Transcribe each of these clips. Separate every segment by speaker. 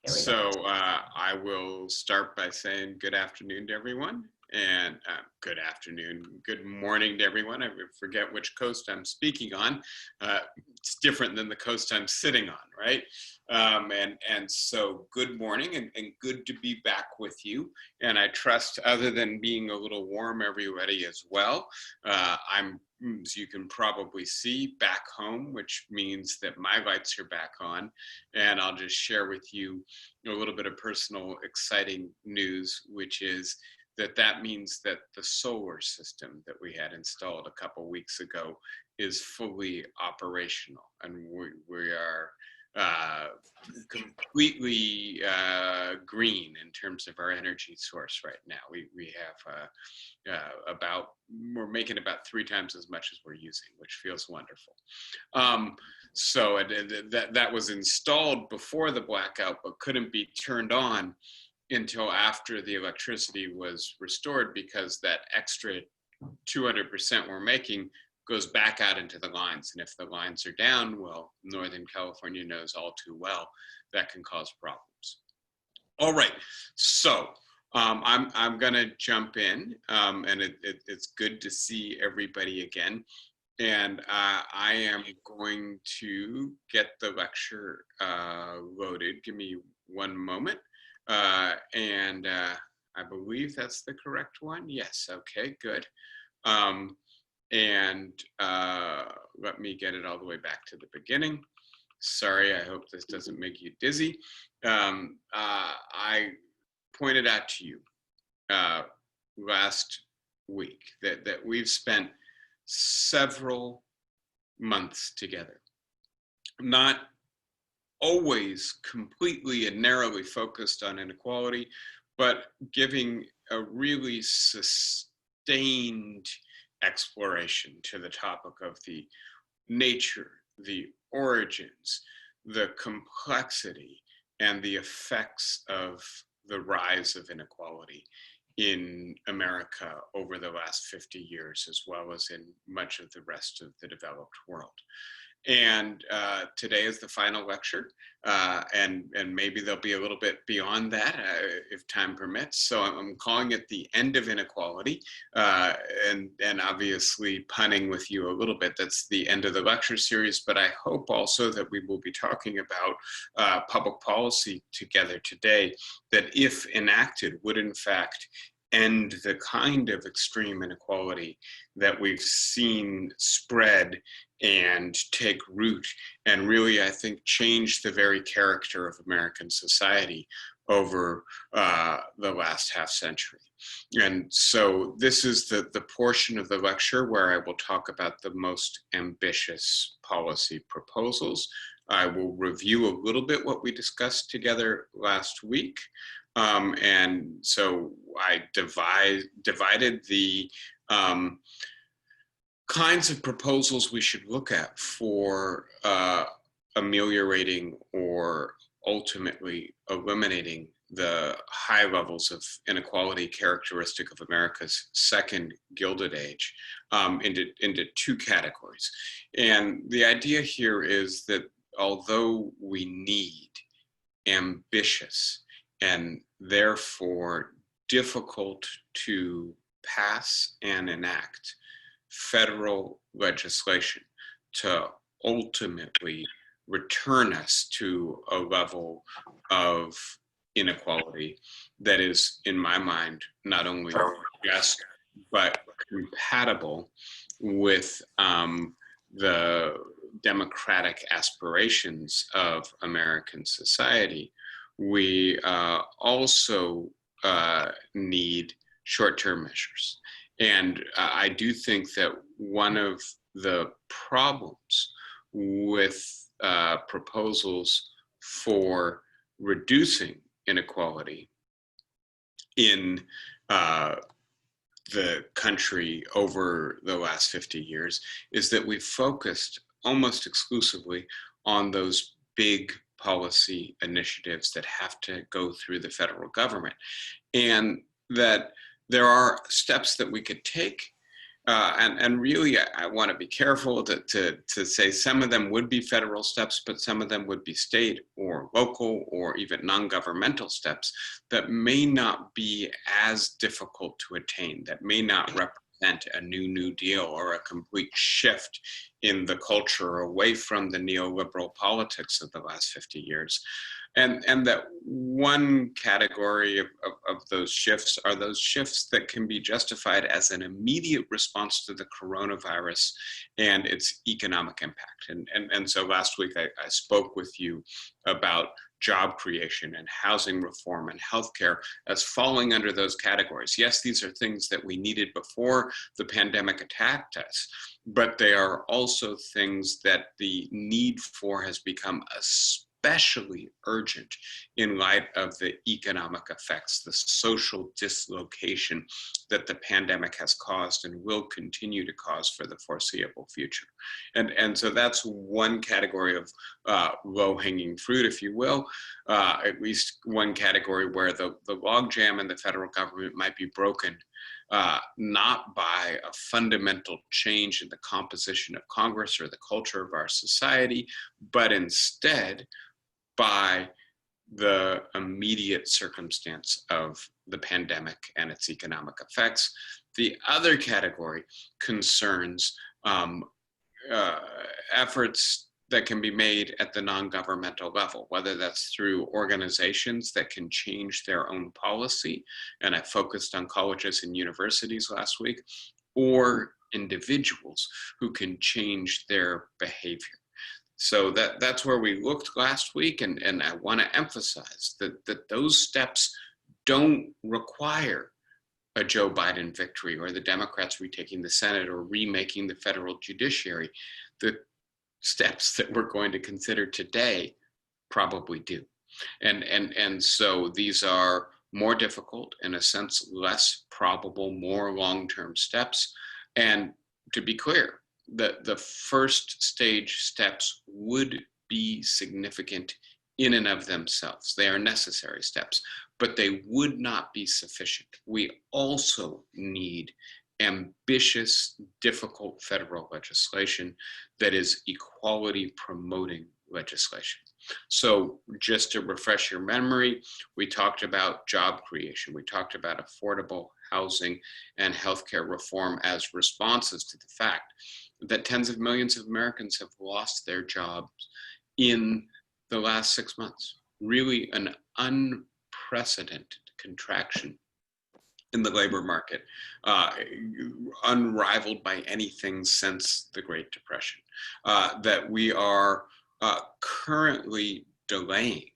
Speaker 1: So I will start by saying good afternoon to everyone, and good afternoon, good morning to everyone. I forget which coast I'm speaking on. It's different than the coast I'm sitting on, right? And so good morning and good to be back with you. And I trust, other than being a little warm, everybody as well. I'm, as you can probably see, back home, which means that my lights are back on. And I'll just share with you a little bit of personal exciting news, which is that means that the solar system that we had installed a couple weeks ago is fully operational, and we are completely green in terms of our energy source right now. We have we're making about 3 times as much as we're using, which feels wonderful. So that was installed before the blackout, but couldn't be turned on until after the electricity was restored, because that extra 200% we're making goes back out into the lines. And if the lines are down, well, Northern California knows all too well, that can cause problems. All right, so I'm gonna jump in, and it's good to see everybody again. And I am going to get the lecture loaded. Give me one moment. And I believe that's the correct one. Yes, okay, good. And let me get it all the way back to the beginning. Sorry, I hope this doesn't make you dizzy. I pointed out to you last week that we've spent several months together, not always completely and narrowly focused on inequality, but giving a really sustained exploration to the topic of the nature, the origins, the complexity, and the effects of the rise of inequality in America over the last 50 years, as well as in much of the rest of the developed world. And today is the final lecture, and maybe there'll be a little bit beyond that if time permits. So I'm calling it the end of inequality, and obviously punning with you a little bit. That's the end of the lecture series, but I hope also that we will be talking about public policy together today that, if enacted, would in fact end the kind of extreme inequality that we've seen spread and take root, and really, I think, change the very character of American society over the last half century. And so this is the portion of the lecture where I will talk about the most ambitious policy proposals. I will review a little bit what we discussed together last week. And so I divided the kinds of proposals we should look at for ameliorating or ultimately eliminating the high levels of inequality characteristic of America's second Gilded Age into 2 categories. And the idea here is that although we need ambitious and therefore difficult to pass and enact federal legislation to ultimately return us to a level of inequality that is, in my mind, not only just, but compatible with the democratic aspirations of American society, we also need short-term measures. And I do think that one of the problems with proposals for reducing inequality in the country over the last 50 years is that we've focused almost exclusively on those big policy initiatives that have to go through the federal government, and that there are steps that we could take And really, I want to be careful to say some of them would be federal steps, but some of them would be state or local or even non-governmental steps that may not be as difficult to attain, that may not represent a New Deal or a complete shift in the culture away from the neoliberal politics of the last 50 years. And that one category of those shifts are those shifts that can be justified as an immediate response to the coronavirus and its economic impact. And so last week I spoke with you about job creation and housing reform and healthcare as falling under those categories. Yes, these are things that we needed before the pandemic attacked us, but they are also things that the need for has become especially urgent in light of the economic effects, the social dislocation that the pandemic has caused and will continue to cause for the foreseeable future. And so that's one category of low-hanging fruit, if you will, at least one category where the logjam in the federal government might be broken not by a fundamental change in the composition of Congress or the culture of our society, but instead by the immediate circumstance of the pandemic and its economic effects. The other category concerns efforts that can be made at the non-governmental level, whether that's through organizations that can change their own policy, and I focused on colleges and universities last week, or individuals who can change their behavior. So that's where we looked last week, and I want to emphasize that those steps don't require a Joe Biden victory or the Democrats retaking the Senate or remaking the federal judiciary. The steps that we're going to consider today probably do. And so these are more difficult, in a sense, less probable, more long-term steps. And to be clear, the first stage steps would be significant in and of themselves. They are necessary steps, but they would not be sufficient. We also need ambitious, difficult federal legislation that is equality promoting legislation. So just to refresh your memory, we talked about job creation. We talked about affordable housing and healthcare reform as responses to the fact that tens of millions of Americans have lost their jobs in the last 6 months. Really an unprecedented contraction in the labor market, unrivaled by anything since the Great Depression, that we are currently delaying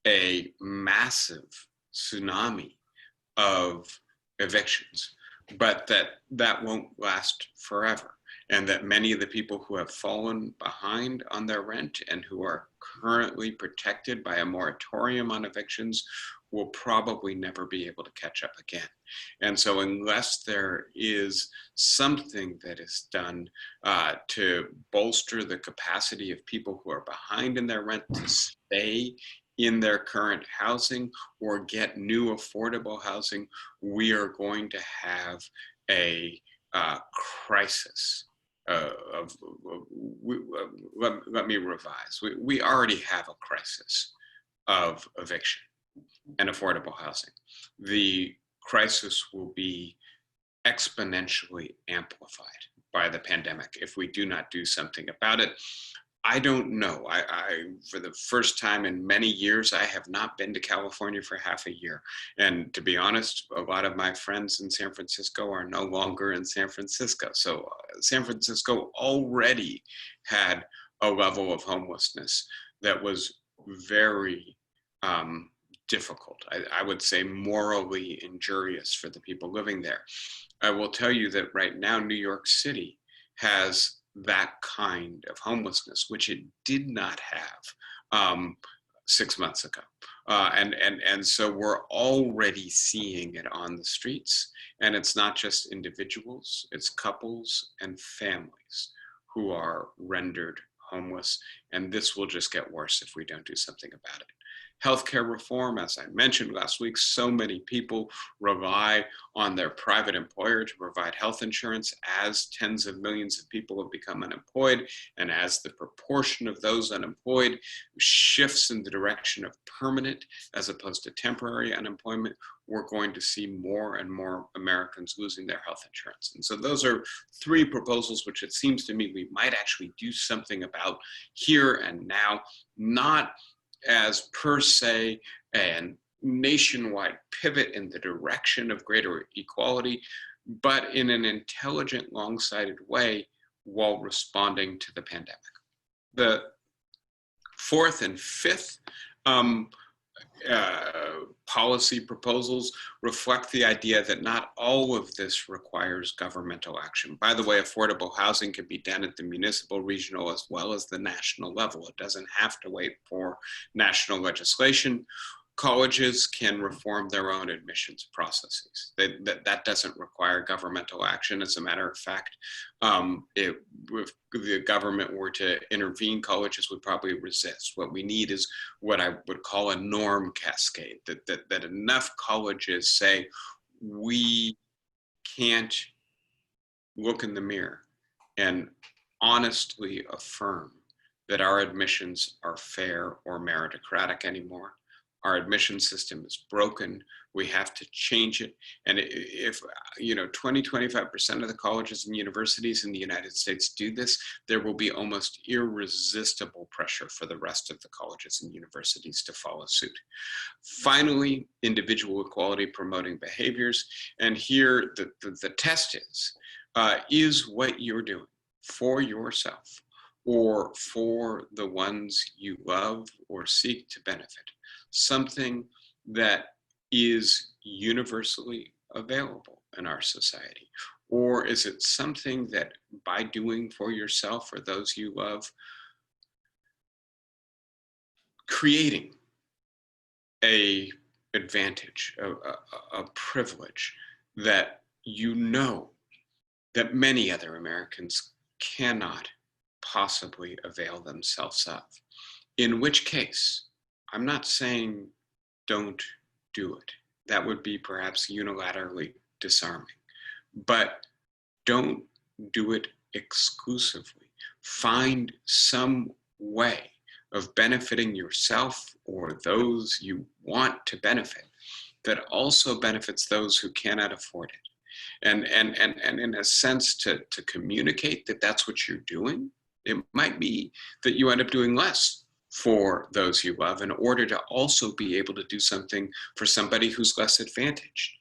Speaker 1: a massive tsunami of evictions, but that won't last forever. And that many of the people who have fallen behind on their rent and who are currently protected by a moratorium on evictions will probably never be able to catch up again. And so unless there is something that is done to bolster the capacity of people who are behind in their rent to stay in their current housing or get new affordable housing, we are going to have a crisis. Let me revise. We already have a crisis of eviction and affordable housing. The crisis will be exponentially amplified by the pandemic if we do not do something about it. I don't know. I for the first time in many years, I have not been to California for half a year. And to be honest, a lot of my friends in San Francisco are no longer in San Francisco. So San Francisco already had a level of homelessness that was very difficult. I would say morally injurious for the people living there. I will tell you that right now, New York City has that kind of homelessness, which it did not have 6 months ago. And so we're already seeing it on the streets. And it's not just individuals, it's couples and families who are rendered homeless and this will just get worse if we don't do something about it. Healthcare reform, as I mentioned last week, so many people rely on their private employer to provide health insurance. As tens of millions of people have become unemployed, and as the proportion of those unemployed shifts in the direction of permanent as opposed to temporary unemployment, we're going to see more and more Americans losing their health insurance. And so those are three proposals which it seems to me we might actually do something about here and now, not as per se a nationwide pivot in the direction of greater equality, but in an intelligent, long-sighted way while responding to the pandemic. The fourth and fifth policy proposals reflect the idea that not all of this requires governmental action. By the way, affordable housing can be done at the municipal, regional, as well as the national level. It doesn't have to wait for national legislation. Colleges can reform their own admissions processes. That doesn't require governmental action. As a matter of fact, if the government were to intervene, colleges would probably resist. What we need is what I would call a norm cascade, that enough colleges say, we can't look in the mirror and honestly affirm that our admissions are fair or meritocratic anymore. Our admission system is broken. We have to change it. And if 20-25% of the colleges and universities in the United States do this, there will be almost irresistible pressure for the rest of the colleges and universities to follow suit. Finally, individual equality promoting behaviors. And here the test is what you're doing for yourself or for the ones you love or seek to benefit, something that is universally available in our society? Or is it something that by doing for yourself or those you love, creating a advantage, a privilege that you know that many other Americans cannot possibly avail themselves of? In which case, I'm not saying don't do it. That would be perhaps unilaterally disarming. But don't do it exclusively. Find some way of benefiting yourself or those you want to benefit that also benefits those who cannot afford it. And in a sense, to communicate that that's what you're doing, it might be that you end up doing less for those you love in order to also be able to do something for somebody who's less advantaged.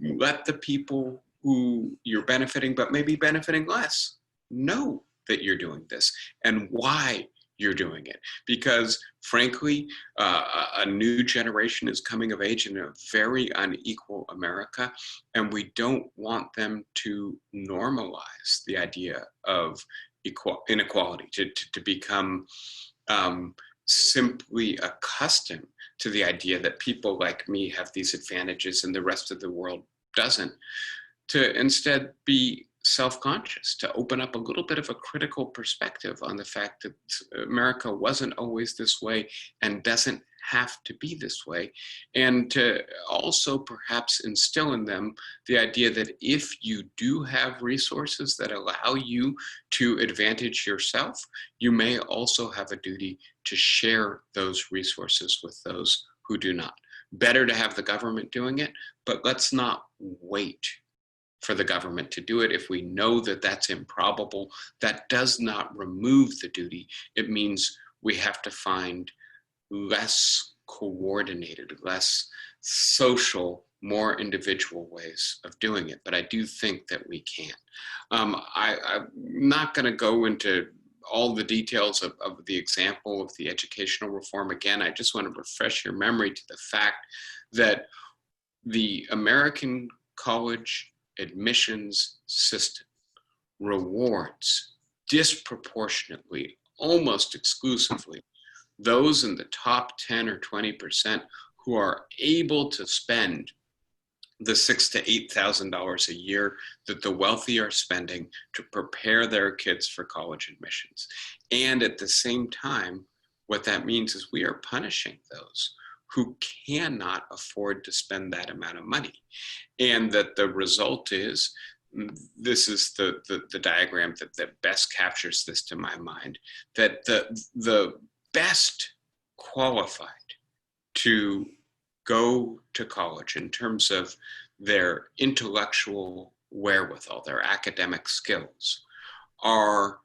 Speaker 1: Let the people who you're benefiting, but maybe benefiting less, know that you're doing this and why you're doing it. Because frankly, a new generation is coming of age in a very unequal America, and we don't want them to normalize the idea of inequality, to become simply accustomed to the idea that people like me have these advantages and the rest of the world doesn't, to instead be self-conscious, to open up a little bit of a critical perspective on the fact that America wasn't always this way and doesn't have to be this way, and to also perhaps instill in them the idea that if you do have resources that allow you to advantage yourself, you may also have a duty to share those resources with those who do not. Better to have the government doing it, but let's not wait for the government to do it. If we know that that's improbable, that does not remove the duty. It means we have to find less coordinated, less social, more individual ways of doing it. But I do think that we can. I'm not going to go into all the details of the example of the educational reform. Again, I just want to refresh your memory to the fact that the American college admissions system rewards disproportionately, almost exclusively, those in the top 10 or 20% who are able to spend the $6,000 to $8,000 a year that the wealthy are spending to prepare their kids for college admissions. And at the same time, what that means is we are punishing those who cannot afford to spend that amount of money. And that the result is, this is the diagram that best captures this to my mind, that the best qualified to go to college in terms of their intellectual wherewithal, their academic skills, are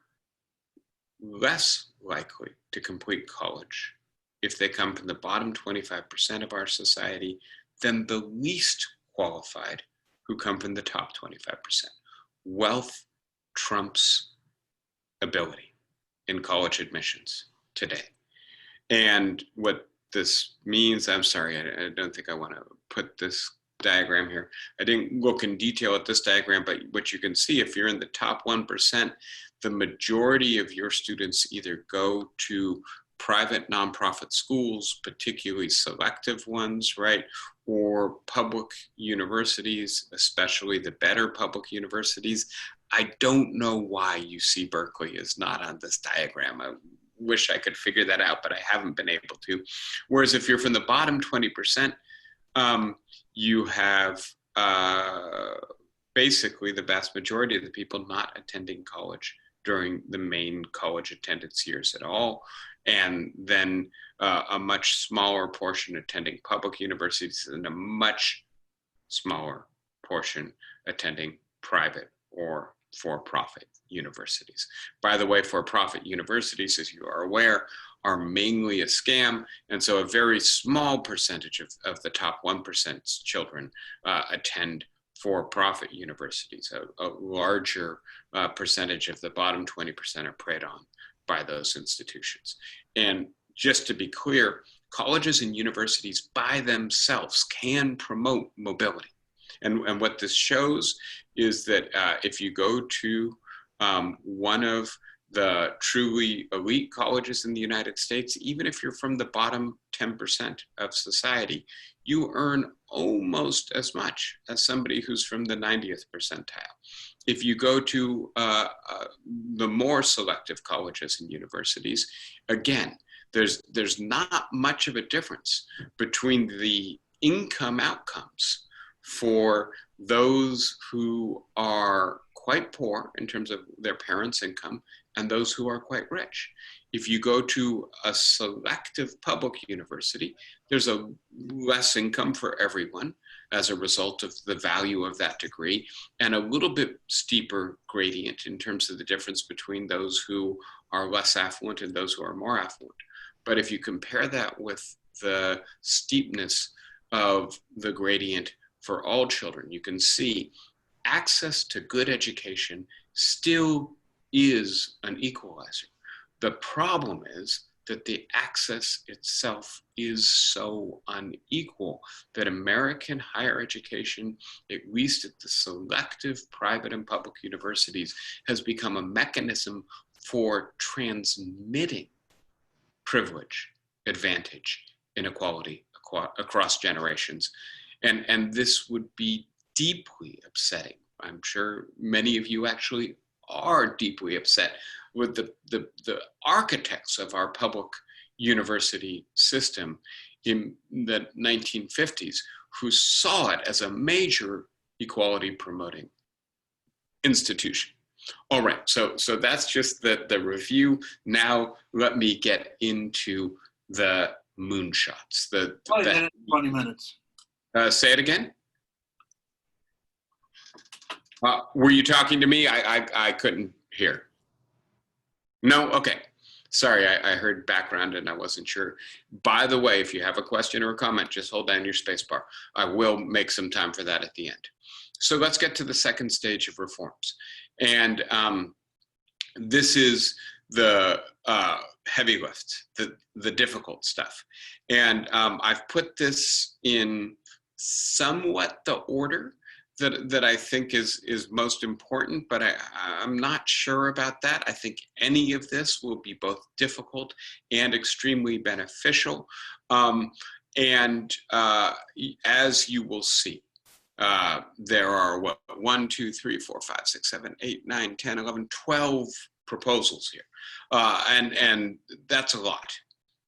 Speaker 1: less likely to complete college if they come from the bottom 25% of our society than the least qualified who come from the top 25%. Wealth trumps ability in college admissions today. And what this means, I'm sorry, I don't think I want to put this diagram here. I didn't look in detail at this diagram, but what you can see, if you're in the top 1%, the majority of your students either go to private nonprofit schools, particularly selective ones, right? Or public universities, especially the better public universities. I don't know why UC Berkeley is not on this diagram. I wish I could figure that out, but I haven't been able to. Whereas if you're from the bottom 20%, you have basically the vast majority of the people not attending college during the main college attendance years at all. And then a much smaller portion attending public universities and a much smaller portion attending private or for-profit universities. By the way, for-profit universities, as you are aware, are mainly a scam. And so a very small percentage of the top 1% children attend for-profit universities. A larger percentage of the bottom 20% are preyed on by those institutions. And just to be clear, colleges and universities by themselves can promote mobility. And what this shows is that if you go to one of the truly elite colleges in the United States, even if you're from the bottom 10% of society, you earn almost as much as somebody who's from the 90th percentile. If you go to the more selective colleges and universities, again, there's not much of a difference between the income outcomes for those who are quite poor in terms of their parents' income and those who are quite rich. If you go to a selective public university, there's a less income for everyone as a result of the value of that degree, and a little bit steeper gradient in terms of the difference between those who are less affluent and those who are more affluent. But if you compare that with the steepness of the gradient for all children, you can see access to good education still is an equalizer. The problem is that the access itself is so unequal that American higher education, at least at the selective private and public universities, has become a mechanism for transmitting privilege, advantage, inequality across generations. And this would be deeply upsetting. I'm sure many of you actually are deeply upset with the architects of our public university system in the 1950s, who saw it as a major equality promoting institution. All right, so that's just the review. Now let me get into the moonshots.
Speaker 2: 20 minutes.
Speaker 1: Say it again. Were you talking to me? I couldn't hear. No? Okay. Sorry, I heard background and I wasn't sure. By the way, if you have a question or a comment, just hold down your space bar. I will make some time for that at the end. So let's get to the second stage of reforms. And this is the heavy lift, the difficult stuff. And I've put this in somewhat the order that I think is most important, but I'm not sure about that. I think any of this will be both difficult and extremely beneficial. As you will see, There are what, 1, 2, 3, 4, 5, 6, 7, 8, 9, 10, 11, 12 proposals here. And that's a lot.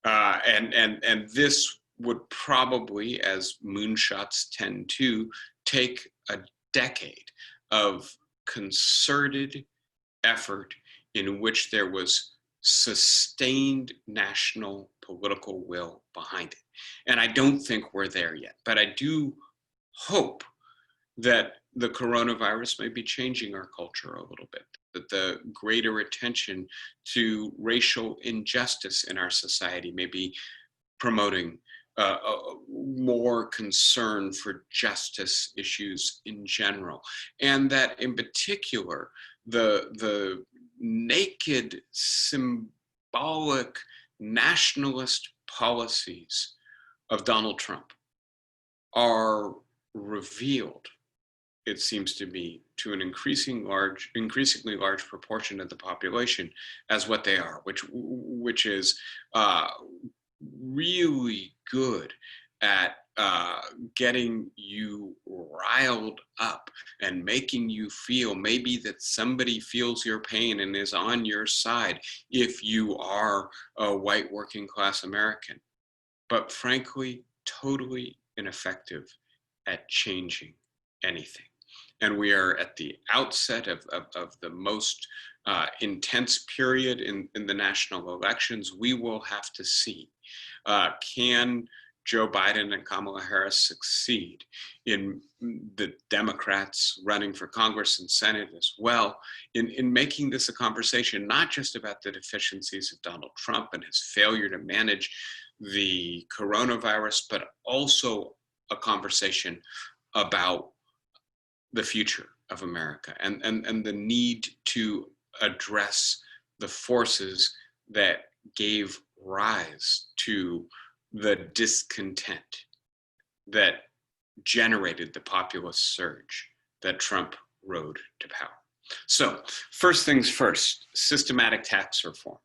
Speaker 1: And this would probably, as moonshots tend to, take a decade of concerted effort in which there was sustained national political will behind it. And I don't think we're there yet, but I do hope that the coronavirus may be changing our culture a little bit, that the greater attention to racial injustice in our society may be promoting more concern for justice issues in general, and that in particular, the naked, symbolic, nationalist policies of Donald Trump are revealed, it seems to me, to an increasingly large proportion of the population as what they are, which is really good at getting you riled up and making you feel maybe that somebody feels your pain and is on your side if you are a white working class American, but frankly, totally ineffective at changing anything. And we are at the outset of the most intense period in the national elections. We will have to see, can Joe Biden and Kamala Harris succeed in the Democrats running for Congress and Senate as well, in making this a conversation, not just about the deficiencies of Donald Trump and his failure to manage the coronavirus, but also a conversation about the future of America and the need to address the forces that gave rise to the discontent that generated the populist surge that Trump rode to power. So first things first, systematic tax reform.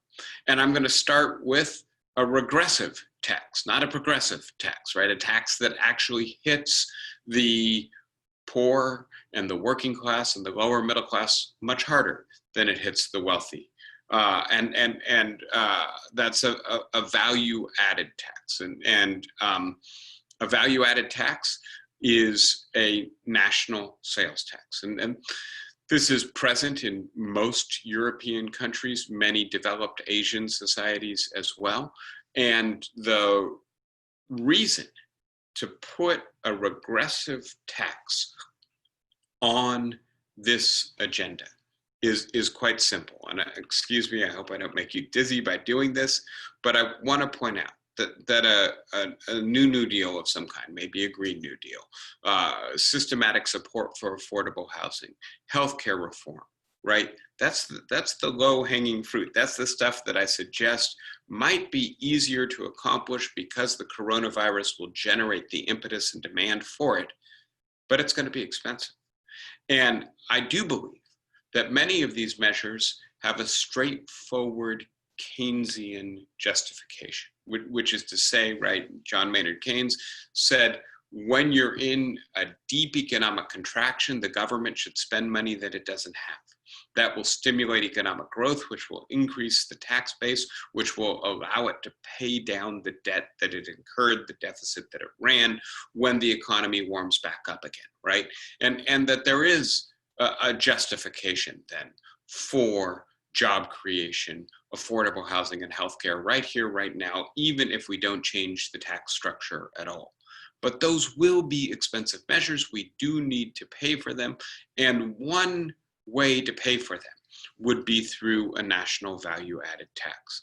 Speaker 1: And I'm going to start with a regressive tax, not a progressive tax, right? A tax that actually hits the poor and the working class and the lower middle class much harder than it hits the wealthy. And that's a value-added tax. And a value-added tax is a national sales tax. And this is present in most European countries, many developed Asian societies as well. And the reason to put a regressive tax on this agenda is quite simple. And excuse me, I hope I don't make you dizzy by doing this, but I want to point out that a New Deal of some kind, maybe a Green New Deal, systematic support for affordable housing, healthcare reform, right? That's the low-hanging fruit. That's the stuff that I suggest might be easier to accomplish because the coronavirus will generate the impetus and demand for it, but it's going to be expensive. And I do believe that many of these measures have a straightforward Keynesian justification, which is to say, right, John Maynard Keynes said, when you're in a deep economic contraction, the government should spend money that it doesn't have. That will stimulate economic growth, which will increase the tax base, which will allow it to pay down the debt that it incurred, the deficit that it ran when the economy warms back up again, right? And that there is a justification then for job creation, affordable housing, and healthcare right here, right now, even if we don't change the tax structure at all. But those will be expensive measures. We do need to pay for them. And one way to pay for them would be through a national value-added tax.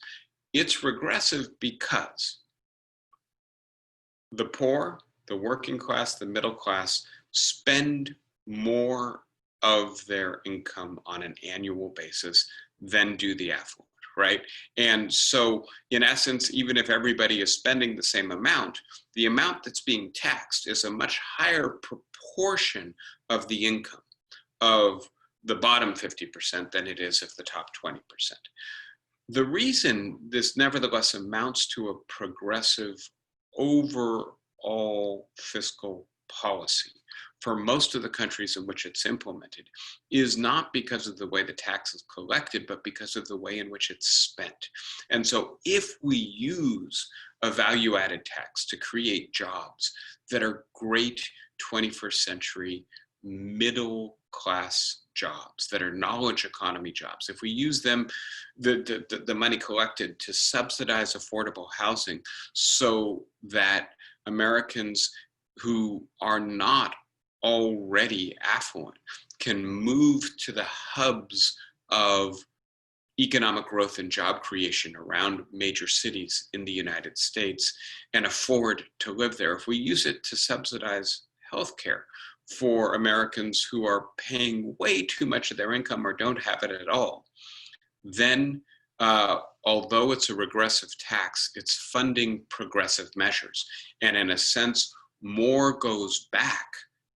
Speaker 1: It's regressive because the poor, the working class, the middle class spend more of their income on an annual basis than do the affluent, right? And so in essence, even if everybody is spending the same amount, the amount that's being taxed is a much higher proportion of the income of the bottom 50% than it is of the top 20%. The reason this nevertheless amounts to a progressive overall fiscal policy for most of the countries in which it's implemented is not because of the way the tax is collected, but because of the way in which it's spent. And so if we use a value-added tax to create jobs that are great 21st century middle class jobs, that are knowledge economy jobs, if we use them, the money collected to subsidize affordable housing so that Americans who are not already affluent can move to the hubs of economic growth and job creation around major cities in the United States and afford to live there. If we use it to subsidize healthcare for Americans who are paying way too much of their income or don't have it at all, then although it's a regressive tax, it's funding progressive measures. And in a sense, more goes back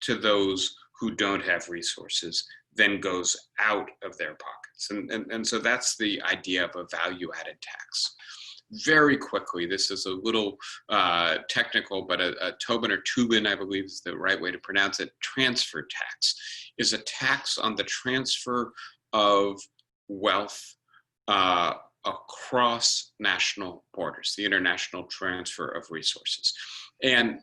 Speaker 1: to those who don't have resources than goes out of their pockets. And so that's the idea of a value-added tax. Very quickly, this is a little technical, but a Tobin or Tubin, I believe is the right way to pronounce it, transfer tax is a tax on the transfer of wealth across national borders, the international transfer of resources. And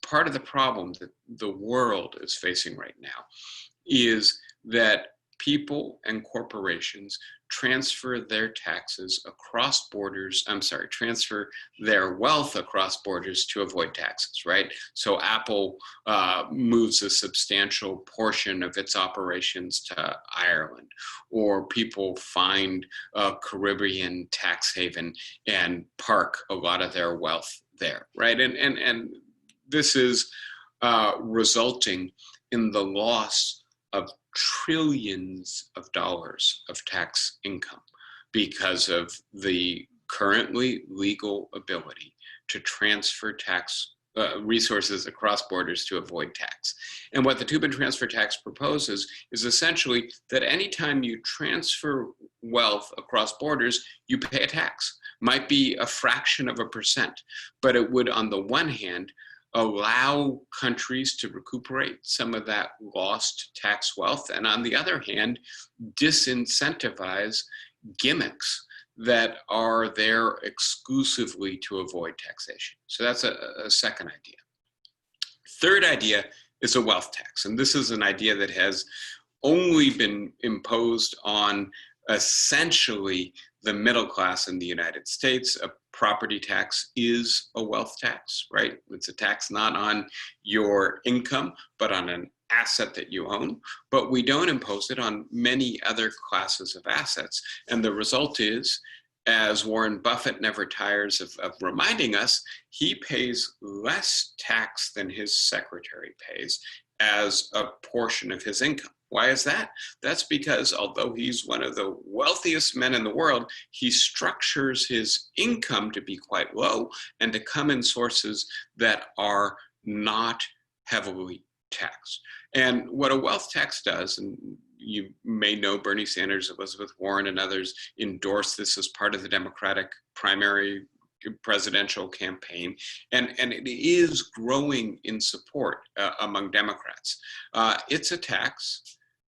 Speaker 1: part of the problem that the world is facing right now is that people and corporations transfer their taxes across borders, transfer their wealth across borders to avoid taxes, right? So Apple moves a substantial portion of its operations to Ireland, or people find a Caribbean tax haven and park a lot of their wealth there, right? And this is resulting in the loss of trillions of dollars of tax income because of the currently legal ability to transfer tax resources across borders to avoid tax. And what the Tubin transfer tax proposes is essentially that anytime you transfer wealth across borders, you pay a tax. Might be a fraction of a percent, but it would, on the one hand, allow countries to recuperate some of that lost tax wealth, and on the other hand, disincentivize gimmicks that are there exclusively to avoid taxation. So that's a second idea. Third idea is a wealth tax, and this is an idea that has only been imposed on essentially the middle class in the United States. A property tax is a wealth tax, right? It's a tax not on your income, but on an asset that you own. But we don't impose it on many other classes of assets. And the result is, as Warren Buffett never tires of reminding us, he pays less tax than his secretary pays as a portion of his income. Why is that? That's because although he's one of the wealthiest men in the world, he structures his income to be quite low and to come in sources that are not heavily taxed. And what a wealth tax does, and you may know Bernie Sanders, Elizabeth Warren, and others endorsed this as part of the Democratic primary presidential campaign, and it is growing in support among Democrats. It's a tax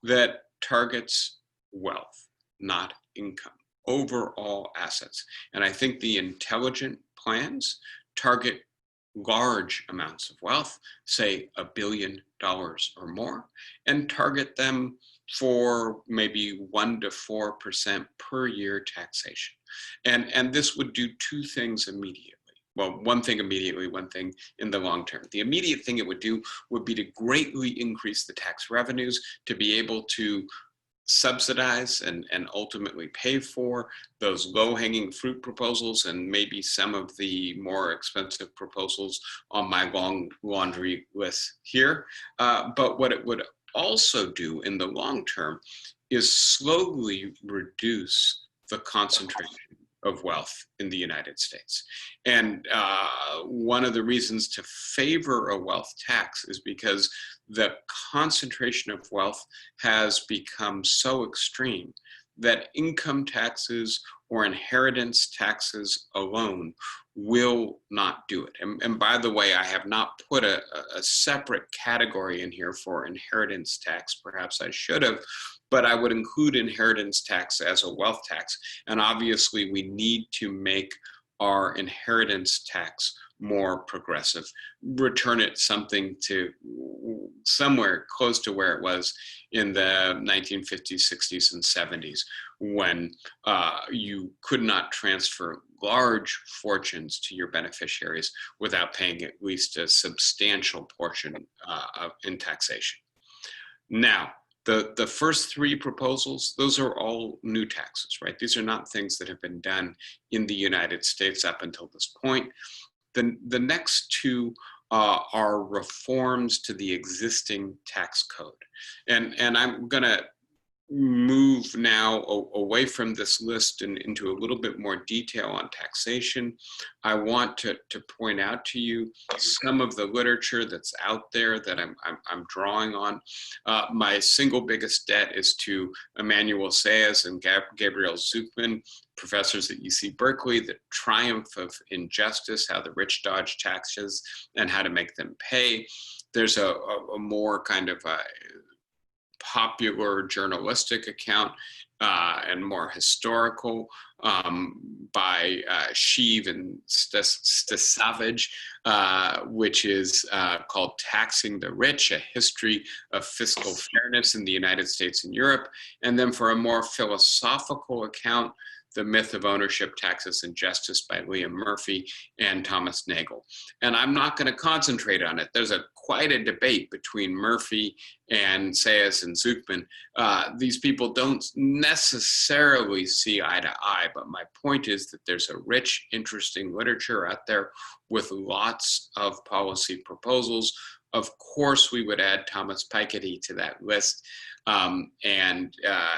Speaker 1: that targets wealth, not income, overall assets. And I think the intelligent plans target large amounts of wealth, say $1 billion or more, and target them for maybe 1 to 4% per year taxation. And this would do two things immediately. Well, one thing immediately, one thing in the long term. The immediate thing it would do would be to greatly increase the tax revenues to be able to subsidize and ultimately pay for those low-hanging fruit proposals and maybe some of the more expensive proposals on my long laundry list here. But what it would also do in the long term is slowly reduce the concentration of wealth in the United States. And one of the reasons to favor a wealth tax is because the concentration of wealth has become so extreme that income taxes or inheritance taxes alone will not do it. And by the way, I have not put a separate category in here for inheritance tax. Perhaps I should have, but I would include inheritance tax as a wealth tax. And obviously, we need to make our inheritance tax more progressive, return it something to somewhere close to where it was in the 1950s, 60s, and 70s, when you could not transfer large fortunes to your beneficiaries without paying at least a substantial portion in taxation. Now, the first three proposals, those are all new taxes, right? These are not things that have been done in the United States up until this point. The next two are reforms to the existing tax code. And I'm going to move now away from this list and into a little bit more detail on taxation. I want to point out to you some of the literature that's out there that I'm drawing on. My single biggest debt is to Emmanuel Saez and Gabriel Zucman, professors at UC Berkeley, The Triumph of Injustice, How the Rich Dodge Taxes and How to Make Them Pay. There's a more kind of popular journalistic account and more historical by Sheev and Stasavage, which is called Taxing the Rich, A History of Fiscal Fairness in the United States and Europe. And then for a more philosophical account, The Myth of Ownership, Taxes and Justice by Liam Murphy and Thomas Nagel. And I'm not going to concentrate on it. There's quite a debate between Murphy and Saez and Zucman. These people don't necessarily see eye to eye, but my point is that there's a rich, interesting literature out there with lots of policy proposals. Of course, we would add Thomas Piketty to that list. And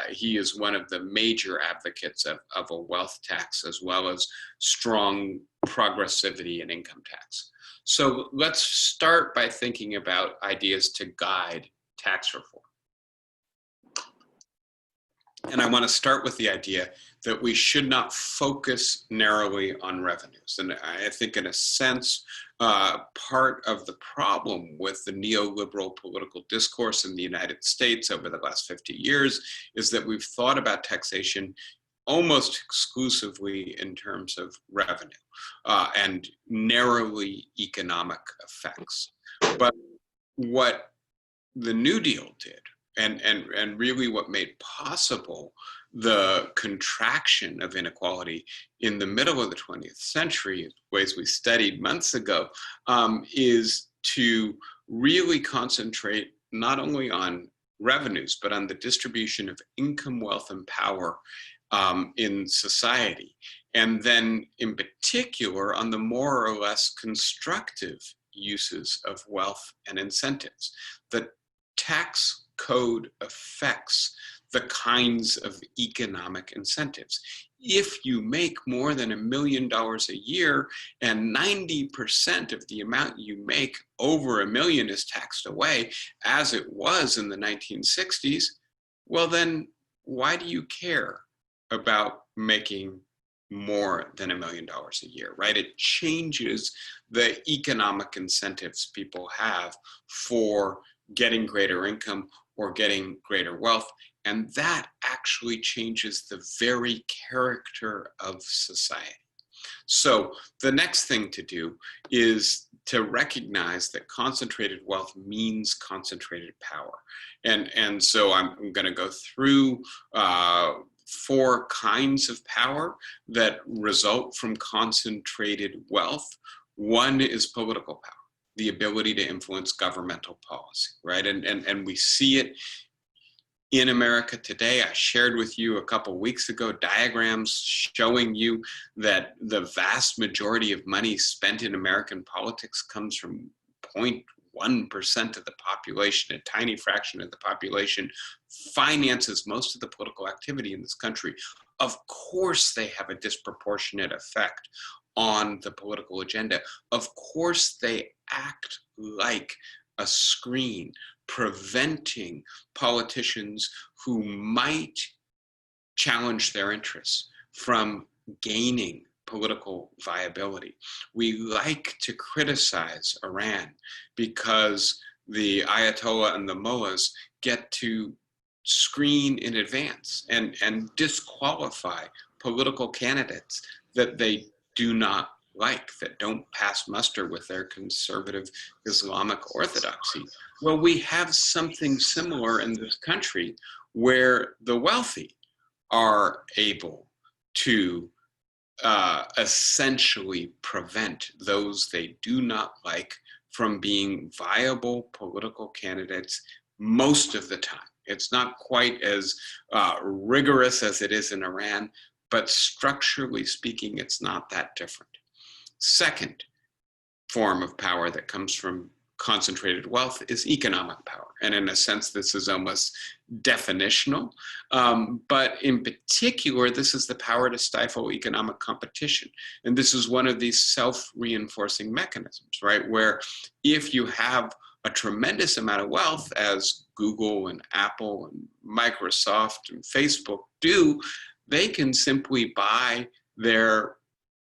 Speaker 1: he is one of the major advocates of a wealth tax, as well as strong progressivity in income tax. So let's start by thinking about ideas to guide tax reform. And I want to start with the idea that we should not focus narrowly on revenues. And I think in a sense, part of the problem with the neoliberal political discourse in the United States over the last 50 years is that we've thought about taxation almost exclusively in terms of revenue and narrowly economic effects. But what the New Deal did, and really what made possible the contraction of inequality in the middle of the 20th century, ways we studied months ago, is to really concentrate not only on revenues, but on the distribution of income, wealth, and power in society. And then in particular on the more or less constructive uses of wealth and incentives. The tax code affects the kinds of economic incentives. If you make more than $1 million a year and 90% of the amount you make over $1 million is taxed away, as it was in the 1960s, well then why do you care about making more than $1 million a year, right? It changes the economic incentives people have for getting greater income or getting greater wealth. And that actually changes the very character of society. So the next thing to do is to recognize that concentrated wealth means concentrated power. And so I'm going to go through 4 kinds of power that result from concentrated wealth. One is political power, the ability to influence governmental policy, right? And we see it in America today. I shared with you a couple weeks ago diagrams showing you that the vast majority of money spent in American politics comes from 0.1% of the population. A tiny fraction of the population finances most of the political activity in this country. Of course, they have a disproportionate effect on the political agenda. Of course, they act like a screen, preventing politicians who might challenge their interests from gaining political viability. We like to criticize Iran because the Ayatollah and the mullahs get to screen in advance and disqualify political candidates that they do not like, that don't pass muster with their conservative Islamic orthodoxy. Well, we have something similar in this country where the wealthy are able to essentially prevent those they do not like from being viable political candidates most of the time. It's not quite as rigorous as it is in Iran, but structurally speaking, it's not that different. Second form of power that comes from concentrated wealth is economic power. And in a sense, this is almost definitional. But in particular, this is the power to stifle economic competition. And this is one of these self-reinforcing mechanisms, right? Where if you have a tremendous amount of wealth, as Google and Apple and Microsoft and Facebook do, they can simply buy their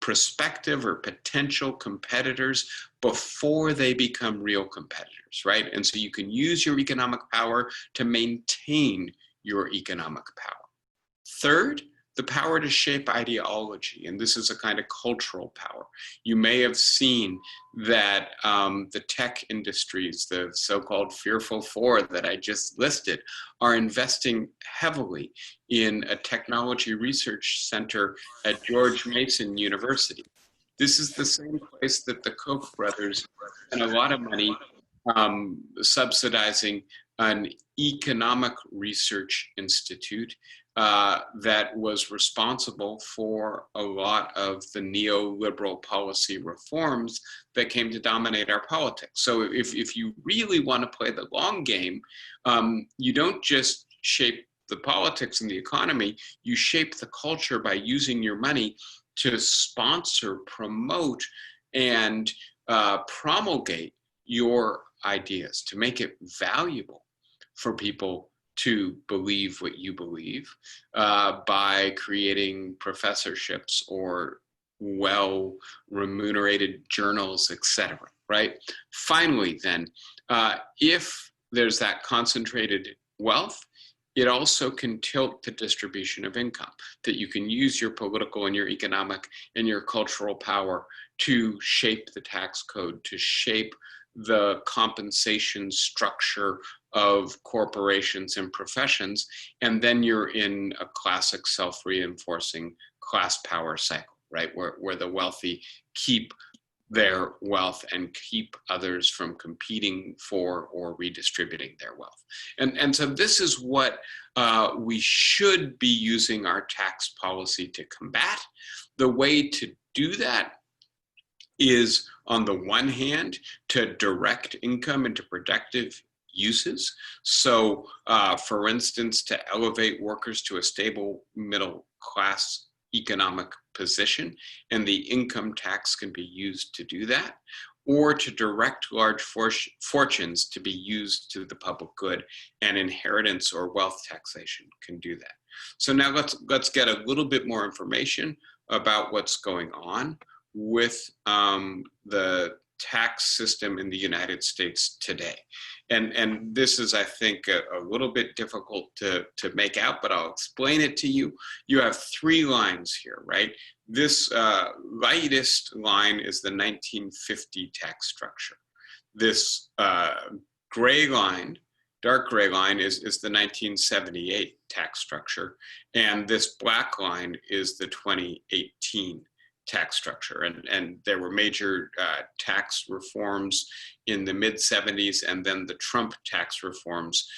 Speaker 1: prospective or potential competitors before they become real competitors, right? And so you can use your economic power to maintain your economic power. Third, the power to shape ideology, and this is a kind of cultural power. You may have seen that the tech industries, the so-called Fearful Four that I just listed, are investing heavily in a technology research center at George Mason University. This is the same place that the Koch brothers spent a lot of money subsidizing an economic research institute that was responsible for a lot of the neoliberal policy reforms that came to dominate our politics. So if you really want to play the long game, you don't just shape the politics and the economy, you shape the culture by using your money to sponsor, promote, and promulgate your ideas, to make it valuable for people to believe what you believe by creating professorships or well-remunerated journals, etc., right? Finally, then, if there's that concentrated wealth, it also can tilt the distribution of income, that you can use your political and your economic and your cultural power to shape the tax code, to shape the compensation structure of corporations and professions, and then you're in a classic self-reinforcing class power cycle, right? Where the wealthy keep their wealth and keep others from competing for or redistributing their wealth. And so this is what we should be using our tax policy to combat. The way to do that is, on the one hand, to direct income into productive uses. So, for instance, to elevate workers to a stable middle class economic position, and the income tax can be used to do that, or to direct large fortunes to be used to the public good, and inheritance or wealth taxation can do that. So now let's get a little bit more information about what's going on with the tax system in the United States today. And this is, I think, a little bit difficult to make out, but I'll explain it to you. You have three lines here, right? This lightest line is the 1950 tax structure. This gray line, dark gray line, is the 1978 tax structure. And this black line is the 2018 tax structure. And there were major tax reforms in the mid-70s, and then the Trump tax reforms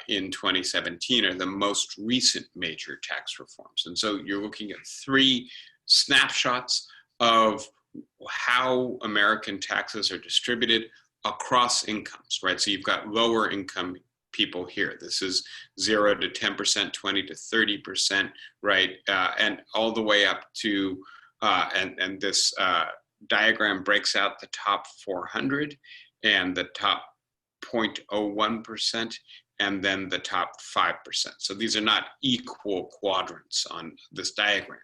Speaker 1: in 2017 are the most recent major tax reforms. And so you're looking at three snapshots of how American taxes are distributed across incomes, right? So you've got lower income people here. This is 0 to 10%, 20 to 30%, right? And all the way up to and this diagram breaks out the top 400 and the top 0.01% and then the top 5%. So these are not equal quadrants on this diagram.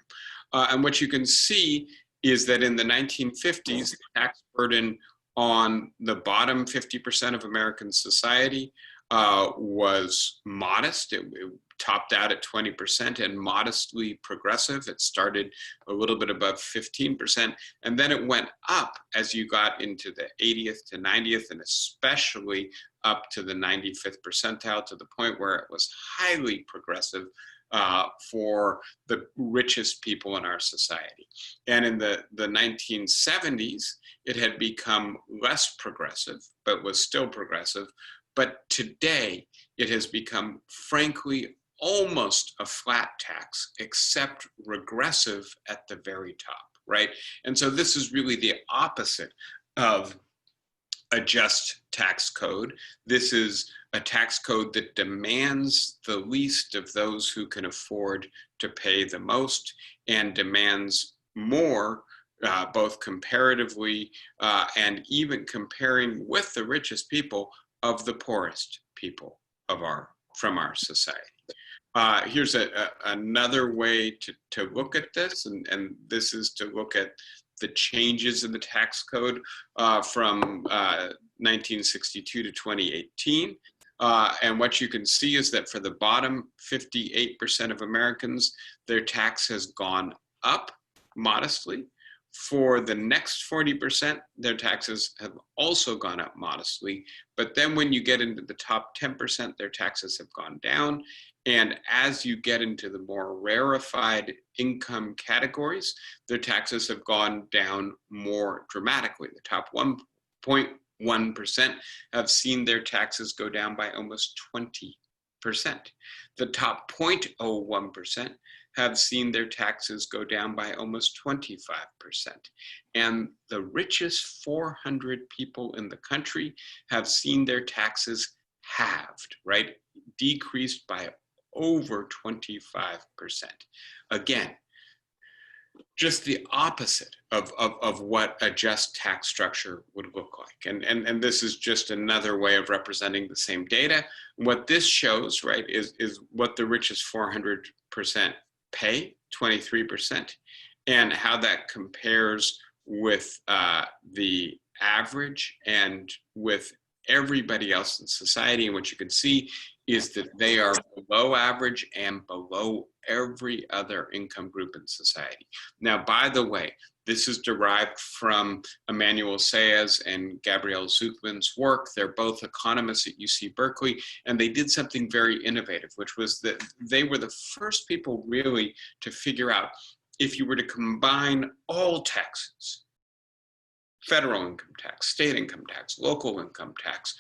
Speaker 1: And what you can see is that in the 1950s, the tax burden on the bottom 50% of American society was modest. It topped out at 20% and modestly progressive. It started a little bit above 15%, and then it went up as you got into the 80th to 90th, and especially up to the 95th percentile, to the point where it was highly progressive for the richest people in our society. And in the 1970s, it had become less progressive, but was still progressive. But today, it has become, frankly, almost a flat tax, except regressive at the very top, right? And so this is really the opposite of a just tax code. This is a tax code that demands the least of those who can afford to pay the most, and demands more, both comparatively and even comparing with the richest people, of the poorest people from our society. Here's another way to look at this, and this is to look at the changes in the tax code from 1962 to 2018. And what you can see is that for the bottom 58% of Americans, their tax has gone up modestly. For the next 40%, their taxes have also gone up modestly. But then when you get into the top 10%, their taxes have gone down. And as you get into the more rarefied income categories, their taxes have gone down more dramatically. The top 1.1% have seen their taxes go down by almost 20%. The top 0.01% have seen their taxes go down by almost 25%. And the richest 400 people in the country have seen their taxes halved, right? Decreased by over 25%. Again, just the opposite of what a just tax structure would look like. And this is just another way of representing the same data. What this shows, right, is what the richest 400% pay, 23%, and how that compares with the average and with everybody else in society. And what you can see is that they are below average and below every other income group in society. Now, by the way, this is derived from Emmanuel Saez and Gabrielle Zucman's work. They're both economists at UC Berkeley, and they did something very innovative, which was that they were the first people really to figure out, if you were to combine all taxes, federal income tax, state income tax, local income tax,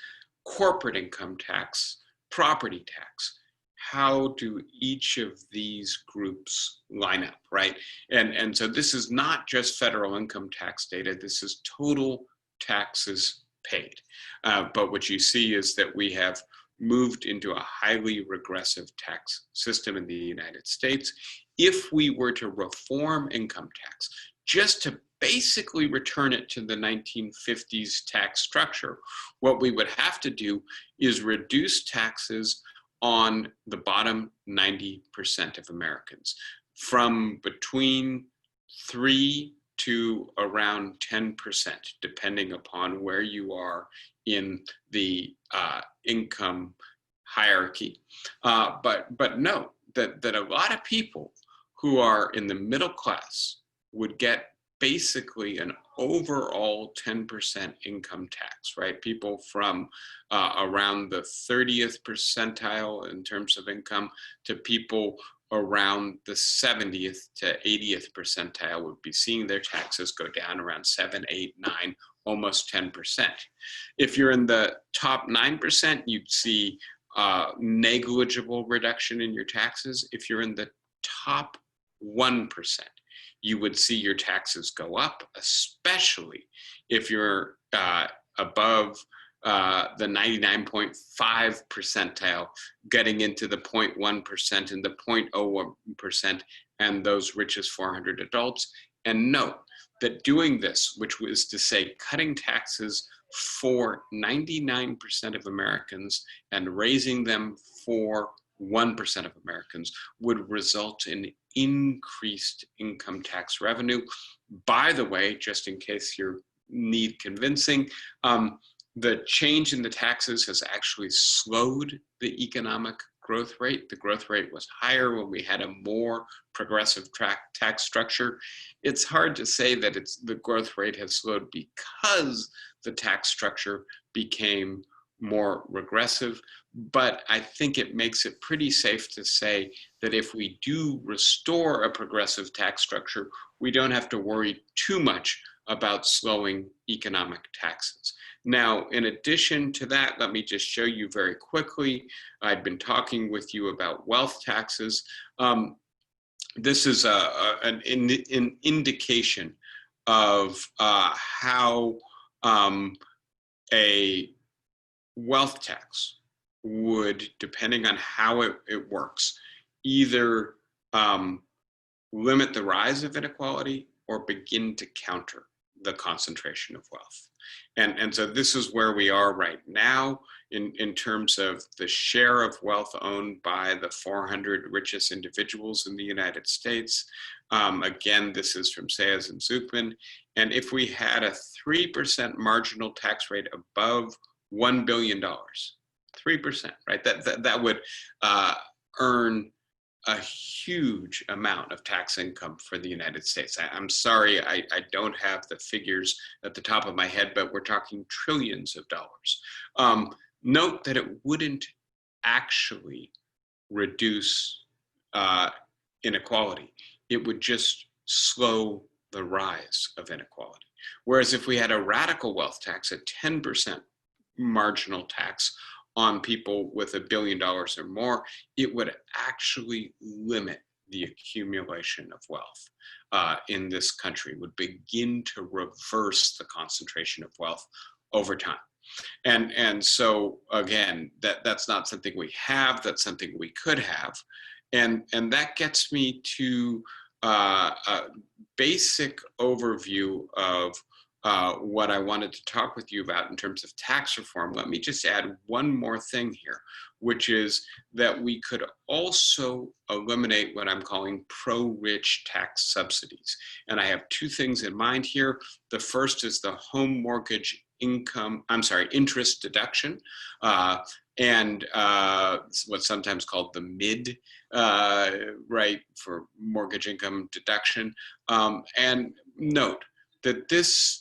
Speaker 1: corporate income tax, property tax, how do each of these groups line up, right? And so this is not just federal income tax data, this is total taxes paid. But what you see is that we have moved into a highly regressive tax system in the United States. If we were to reform income tax, just to basically return it to the 1950s tax structure, what we would have to do is reduce taxes on the bottom 90% of Americans from between 3 to around 10%, depending upon where you are in the income hierarchy. But note that a lot of people who are in the middle class would get basically an overall 10% income tax, right? People from around the 30th percentile in terms of income to people around the 70th to 80th percentile would be seeing their taxes go down around 7, 8, 9, almost 10%. If you're in the top 9%, you'd see negligible reduction in your taxes. If you're in the top 1%, you would see your taxes go up, especially if you're above the 99.5 percentile, getting into the 0.1% and the 0.01% and those richest 400 adults. And note that doing this, which was to say cutting taxes for 99% of Americans and raising them for 1% of Americans, would result in increased income tax revenue. By the way, just in case you need convincing, the change in the taxes has actually slowed the economic growth rate. The growth rate was higher when we had a more progressive tax structure. It's hard to say that the growth rate has slowed because the tax structure became more regressive, but I think it makes it pretty safe to say that if we do restore a progressive tax structure, we don't have to worry too much about slowing economic taxes. Now, in addition to that, let me just show you very quickly. I've been talking with you about wealth taxes. This is an indication of how a wealth tax would, depending on how it works, either limit the rise of inequality or begin to counter the concentration of wealth. And so this is where we are right now in terms of the share of wealth owned by the 400 richest individuals in the United States. Again, this is from Sayers and Zuckman. And if we had a 3% marginal tax rate above $1 billion, 3%, right? That would earn a huge amount of tax income for the United States. I'm sorry, I don't have the figures at the top of my head, but we're talking trillions of dollars. Note that it wouldn't actually reduce inequality. It would just slow the rise of inequality. Whereas if we had a radical wealth tax, a 10% marginal tax on people with $1 billion or more, it would actually limit the accumulation of wealth in this country, would begin to reverse the concentration of wealth over time. And so again, that's not something we have, that's something we could have. And that gets me to a basic overview of what I wanted to talk with you about in terms of tax reform. Let me just add one more thing here, which is that we could also eliminate what I'm calling pro-rich tax subsidies. And I have two things in mind here. The first is the home mortgage interest deduction, and what's sometimes called the MID, right, for mortgage income deduction. And note that this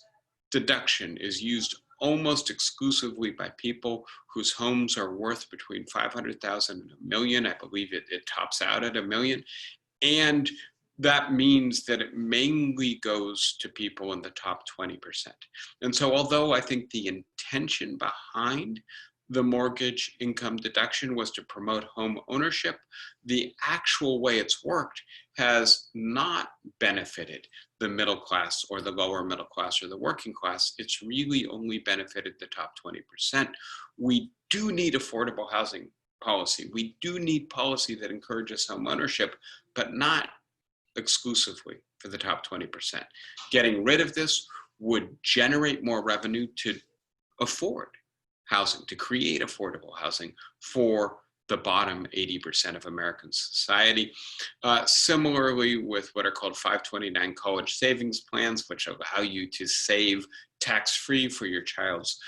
Speaker 1: deduction is used almost exclusively by people whose homes are worth between 500,000 and $1 million. I believe it tops out at $1 million. And that means that it mainly goes to people in the top 20%. And so although I think the intention behind the mortgage income deduction was to promote home ownership, the actual way it's worked has not benefited the middle class or the lower middle class or the working class. It's really only benefited the top 20%. We do need affordable housing policy. We do need policy that encourages home ownership, but not exclusively for the top 20%. Getting rid of this would generate more revenue to afford housing, to create affordable housing for the bottom 80% of American society. Similarly, with what are called 529 college savings plans, which allow you to save tax-free for your child's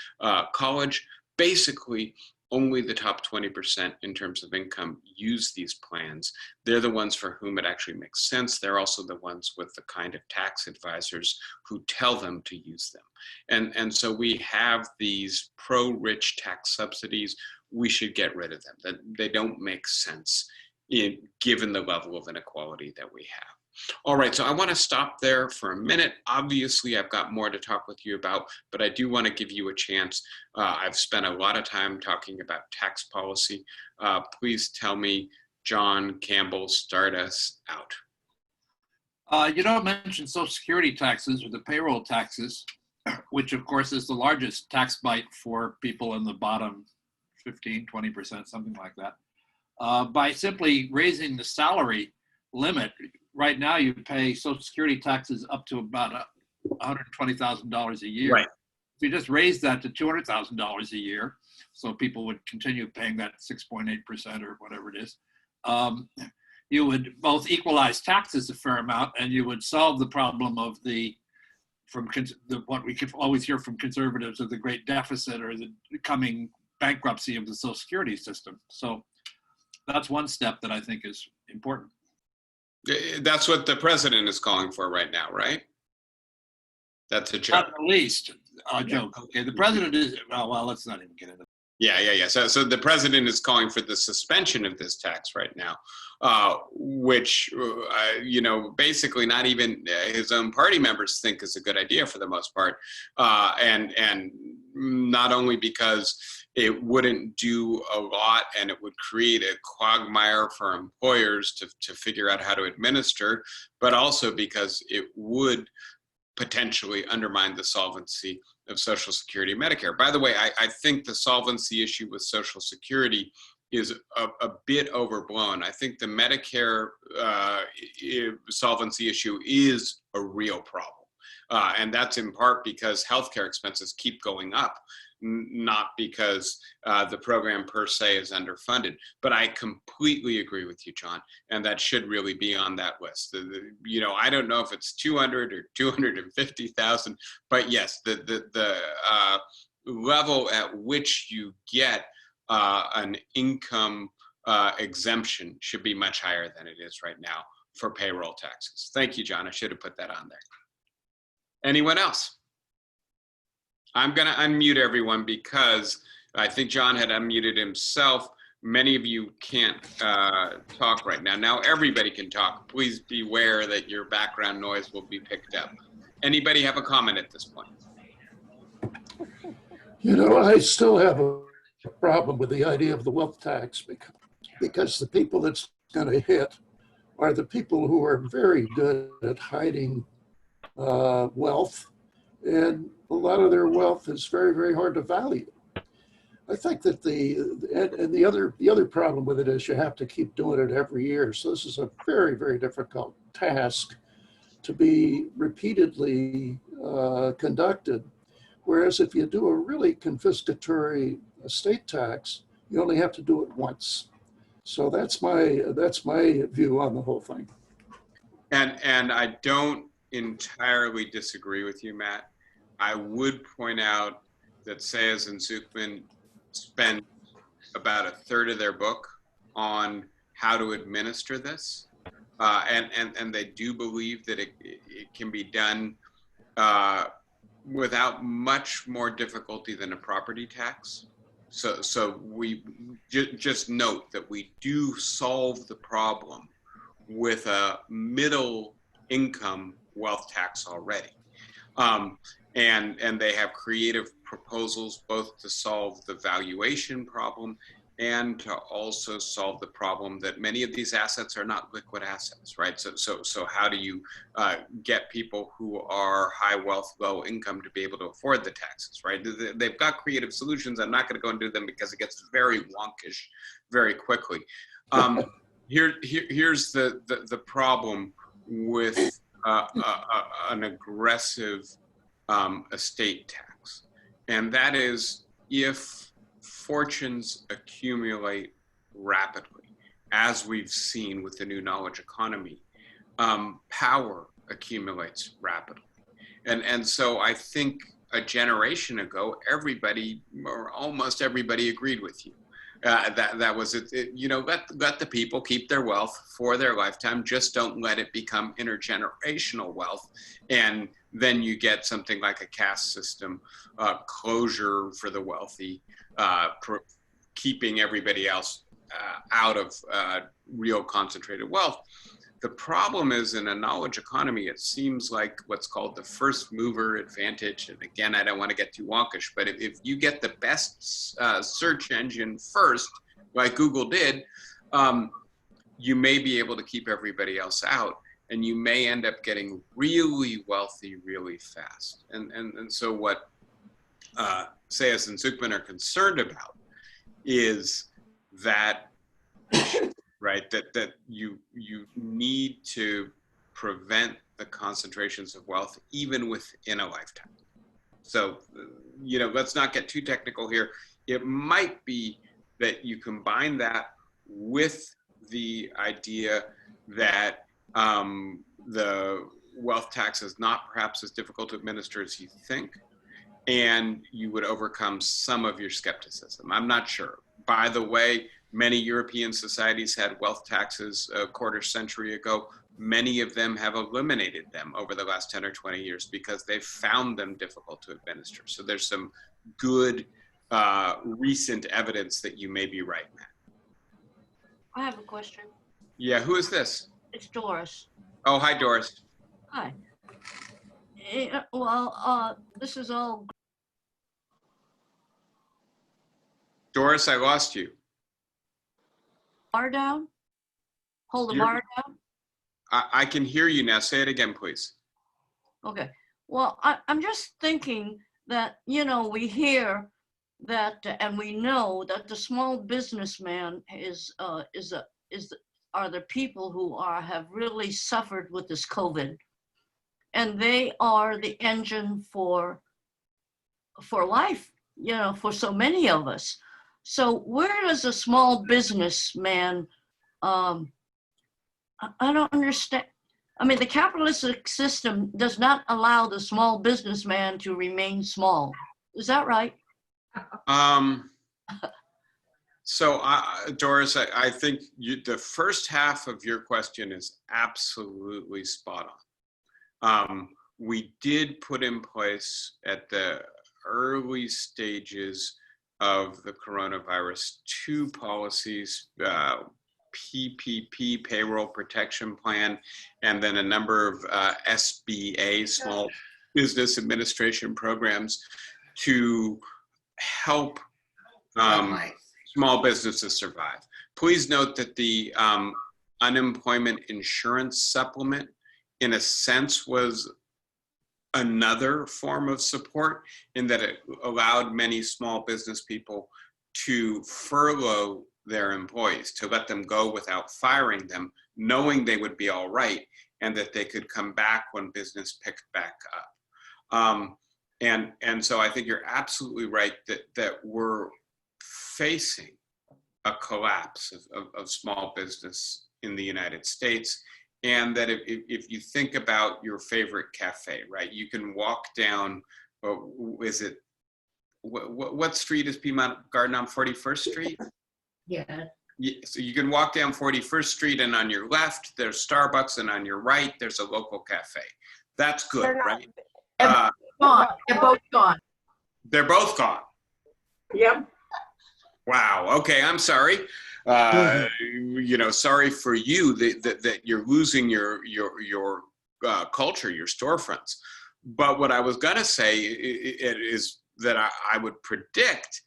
Speaker 1: college, basically only the top 20% in terms of income use these plans. They're the ones for whom it actually makes sense. They're also the ones with the kind of tax advisors who tell them to use them. And so we have these pro-rich tax subsidies. We should get rid of them. They don't make sense given the level of inequality that we have. All right, so I want to stop there for a minute. Obviously, I've got more to talk with you about, but I do want to give you a chance. I've spent a lot of time talking about tax policy. Please tell me, John Campbell, start us out.
Speaker 2: You don't mention Social Security taxes or the payroll taxes, which of course is the largest tax bite for people in the bottom 15, 20%, something like that. By simply raising the salary limit, right now you pay Social Security taxes up to about $120,000 a year.
Speaker 1: Right.
Speaker 2: If you just raise that to $200,000 a year, so people would continue paying that 6.8% or whatever it is, you would both equalize taxes a fair amount, and you would solve the problem of what we could always hear from conservatives of the great deficit or the coming bankruptcy of the Social Security system. So that's one step that I think is important.
Speaker 1: That's what the president is calling for right now, right? That's a joke.
Speaker 2: Not the least a joke. Okay, the president is, well, let's not even get into that.
Speaker 1: Yeah. So the president is calling for the suspension of this tax right now, which, basically not even his own party members think is a good idea for the most part. And not only because it wouldn't do a lot and it would create a quagmire for employers to figure out how to administer, but also because it would potentially undermine the solvency of Social Security and Medicare. By the way, I think the solvency issue with Social Security is a bit overblown. I think the Medicare solvency issue is a real problem. And that's in part because healthcare expenses keep going up, not because the program per se is underfunded. But I completely agree with you, John, and that should really be on that list. I don't know if it's 200 or 250,000, but yes, the level at which you get an income exemption should be much higher than it is right now for payroll taxes. Thank you, John. I should have put that on there. Anyone else? I'm going to unmute everyone because I think John had unmuted himself. Many of you can't talk right now. Now everybody can talk. Please beware that your background noise will be picked up. Anybody have a comment at this point?
Speaker 3: I still have a problem with the idea of the wealth tax because the people that's going to hit are the people who are very good at hiding wealth, and a lot of their wealth is very, very hard to value. I think that the other problem with it is you have to keep doing it every year. So this is a very, very difficult task to be repeatedly conducted. Whereas if you do a really confiscatory estate tax, you only have to do it once. So that's my view on the whole thing.
Speaker 1: And I don't entirely disagree with you, Matt. I would point out that Sayers and Zuckman spent about a third of their book on how to administer this, and they do believe that it can be done without much more difficulty than a property tax. So we just note that we do solve the problem with a middle income wealth tax already. And they have creative proposals both to solve the valuation problem and to also solve the problem that many of these assets are not liquid assets, right? So how do you get people who are high wealth, low income to be able to afford the taxes, right? They've got creative solutions. I'm not going to go into them because it gets very wonkish very quickly. Here's the problem with an aggressive estate tax, and that is if fortunes accumulate rapidly, as we've seen with the new knowledge economy, power accumulates rapidly. And so I think a generation ago, everybody or almost everybody agreed with you. That was it. Let the people keep their wealth for their lifetime. Just don't let it become intergenerational wealth. And then you get something like a caste system, closure for the wealthy, keeping everybody else out of real concentrated wealth. The problem is in a knowledge economy, it seems like what's called the first mover advantage. And again, I don't want to get too wonkish, but if you get the best search engine first, like Google did, you may be able to keep everybody else out, and you may end up getting really wealthy really fast. And so what Sayers and Zuckman are concerned about is that right? That you need to prevent the concentrations of wealth even within a lifetime. So, let's not get too technical here. It might be that you combine that with the idea that the wealth tax is not perhaps as difficult to administer as you think, and you would overcome some of your skepticism. I'm not sure. By the way, many European societies had wealth taxes a quarter century ago. Many of them have eliminated them over the last 10 or 20 years because they've found them difficult to administer. So there's some good recent evidence that you may be right, Matt.
Speaker 4: I have a question.
Speaker 1: Yeah, who is this?
Speaker 4: It's Doris.
Speaker 1: Oh, hi, Doris.
Speaker 4: Hi. This is all.
Speaker 1: Doris, I lost you.
Speaker 4: Bar down? Hold the
Speaker 1: You're-
Speaker 4: bar down?
Speaker 1: I can hear you now. Say it again, please.
Speaker 4: Okay. Well, I'm just thinking that, you know, we hear that, and we know that the small businessman are the people who have really suffered with this COVID, and they are the engine for life, you know, for so many of us. So where does a small businessman, I don't understand. I mean, the capitalistic system does not allow the small businessman to remain small. Is that right?
Speaker 1: So, Doris, I think the first half of your question is absolutely spot on. We did put in place at the early stages of the coronavirus 2 policies, PPP, Payroll Protection Plan, and then a number of SBA, Small Business Administration programs to help small businesses survive. Please note that the unemployment insurance supplement, in a sense, was another form of support in that it allowed many small business people to furlough their employees, to let them go without firing them, knowing they would be all right and that they could come back when business picked back up. And so I think you're absolutely right that we're facing a collapse of small business in the United States. And that if you think about your favorite cafe, right, you can walk down, what street is Piedmont Garden on, 41st Street?
Speaker 5: Yeah.
Speaker 1: So you can walk down 41st Street, and on your left, there's Starbucks, and on your right, there's a local cafe. That's good, right?
Speaker 5: Gone. They're both gone.
Speaker 1: They're both gone.
Speaker 5: Yep.
Speaker 1: Wow. Okay. I'm sorry. You know, sorry for you that you're losing your culture, your storefronts. But what I was gonna say is that I would predict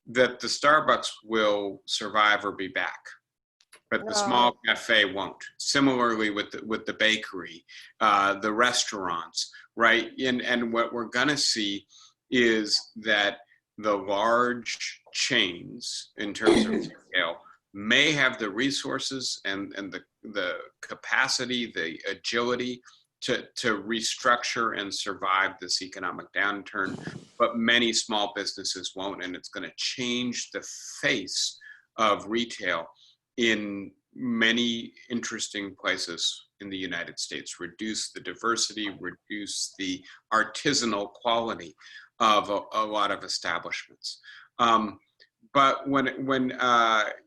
Speaker 1: that the Starbucks will survive or be back, but the small cafe won't. Similarly with the bakery, the restaurants, right? And what we're gonna see is that the large chains, in terms of scale, may have the resources and the capacity, the agility to restructure and survive this economic downturn, but many small businesses won't, and it's going to change the face of retail in many interesting places in the United States, reduce the diversity, reduce the artisanal quality of a lot of establishments. But when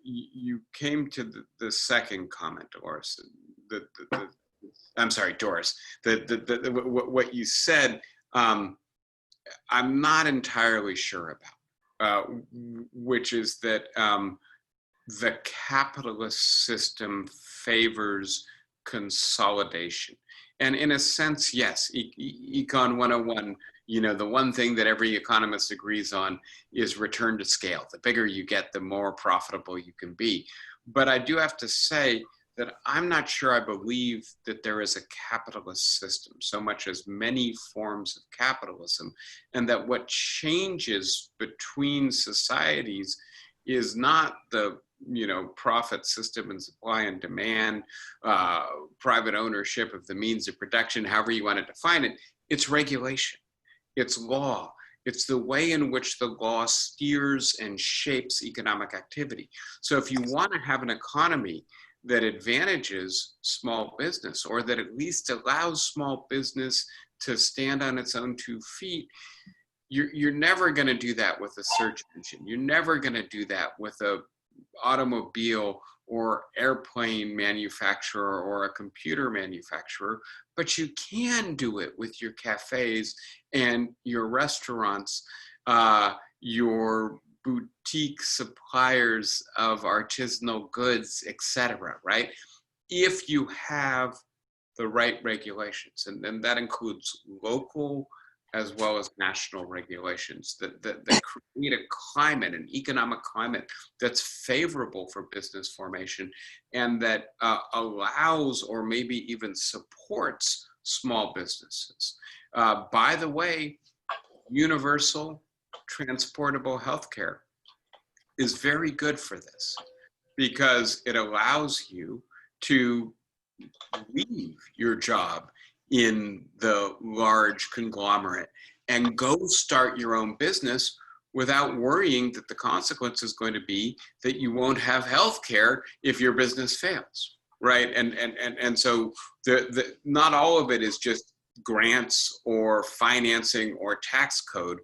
Speaker 1: you came to the second comment, Doris, I'm sorry, Doris, what you said, I'm not entirely sure about, which is that the capitalist system favors consolidation. And in a sense, yes, Econ 101, you know, the one thing that every economist agrees on is return to scale. The bigger you get, the more profitable you can be. But I do have to say that I'm not sure I believe that there is a capitalist system so much as many forms of capitalism, and that what changes between societies is not the profit system and supply and demand, private ownership of the means of production, however you want to define it. It's regulation, it's law, it's the way in which the law steers and shapes economic activity. So if you want to have an economy that advantages small business, or that at least allows small business to stand on its own 2 feet, you're never going to do that with a search engine. You're never going to do that with a automobile or airplane manufacturer or a computer manufacturer, but you can do it with your cafes and your restaurants, your boutique suppliers of artisanal goods, etc., right? If you have the right regulations, and that includes local as well as national regulations that create a climate, an economic climate that's favorable for business formation, and that allows or maybe even supports small businesses. By the way, universal transportable healthcare is very good for this, because it allows you to leave your job in the large conglomerate and go start your own business without worrying that the consequence is going to be that you won't have health care if your business fails, right? And so not all of it is just grants or financing or tax code.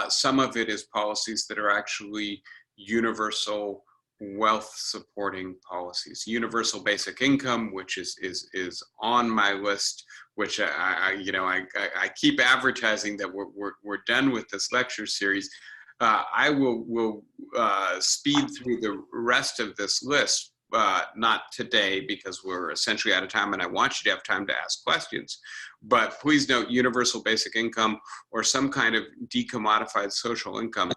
Speaker 1: Some of it is policies that are actually universal wealth supporting policies. Universal basic income, which is on my list, which I keep advertising that we're done with this lecture series. I will speed through the rest of this list, not today because we're essentially out of time, and I want you to have time to ask questions. But please note, universal basic income or some kind of decommodified social income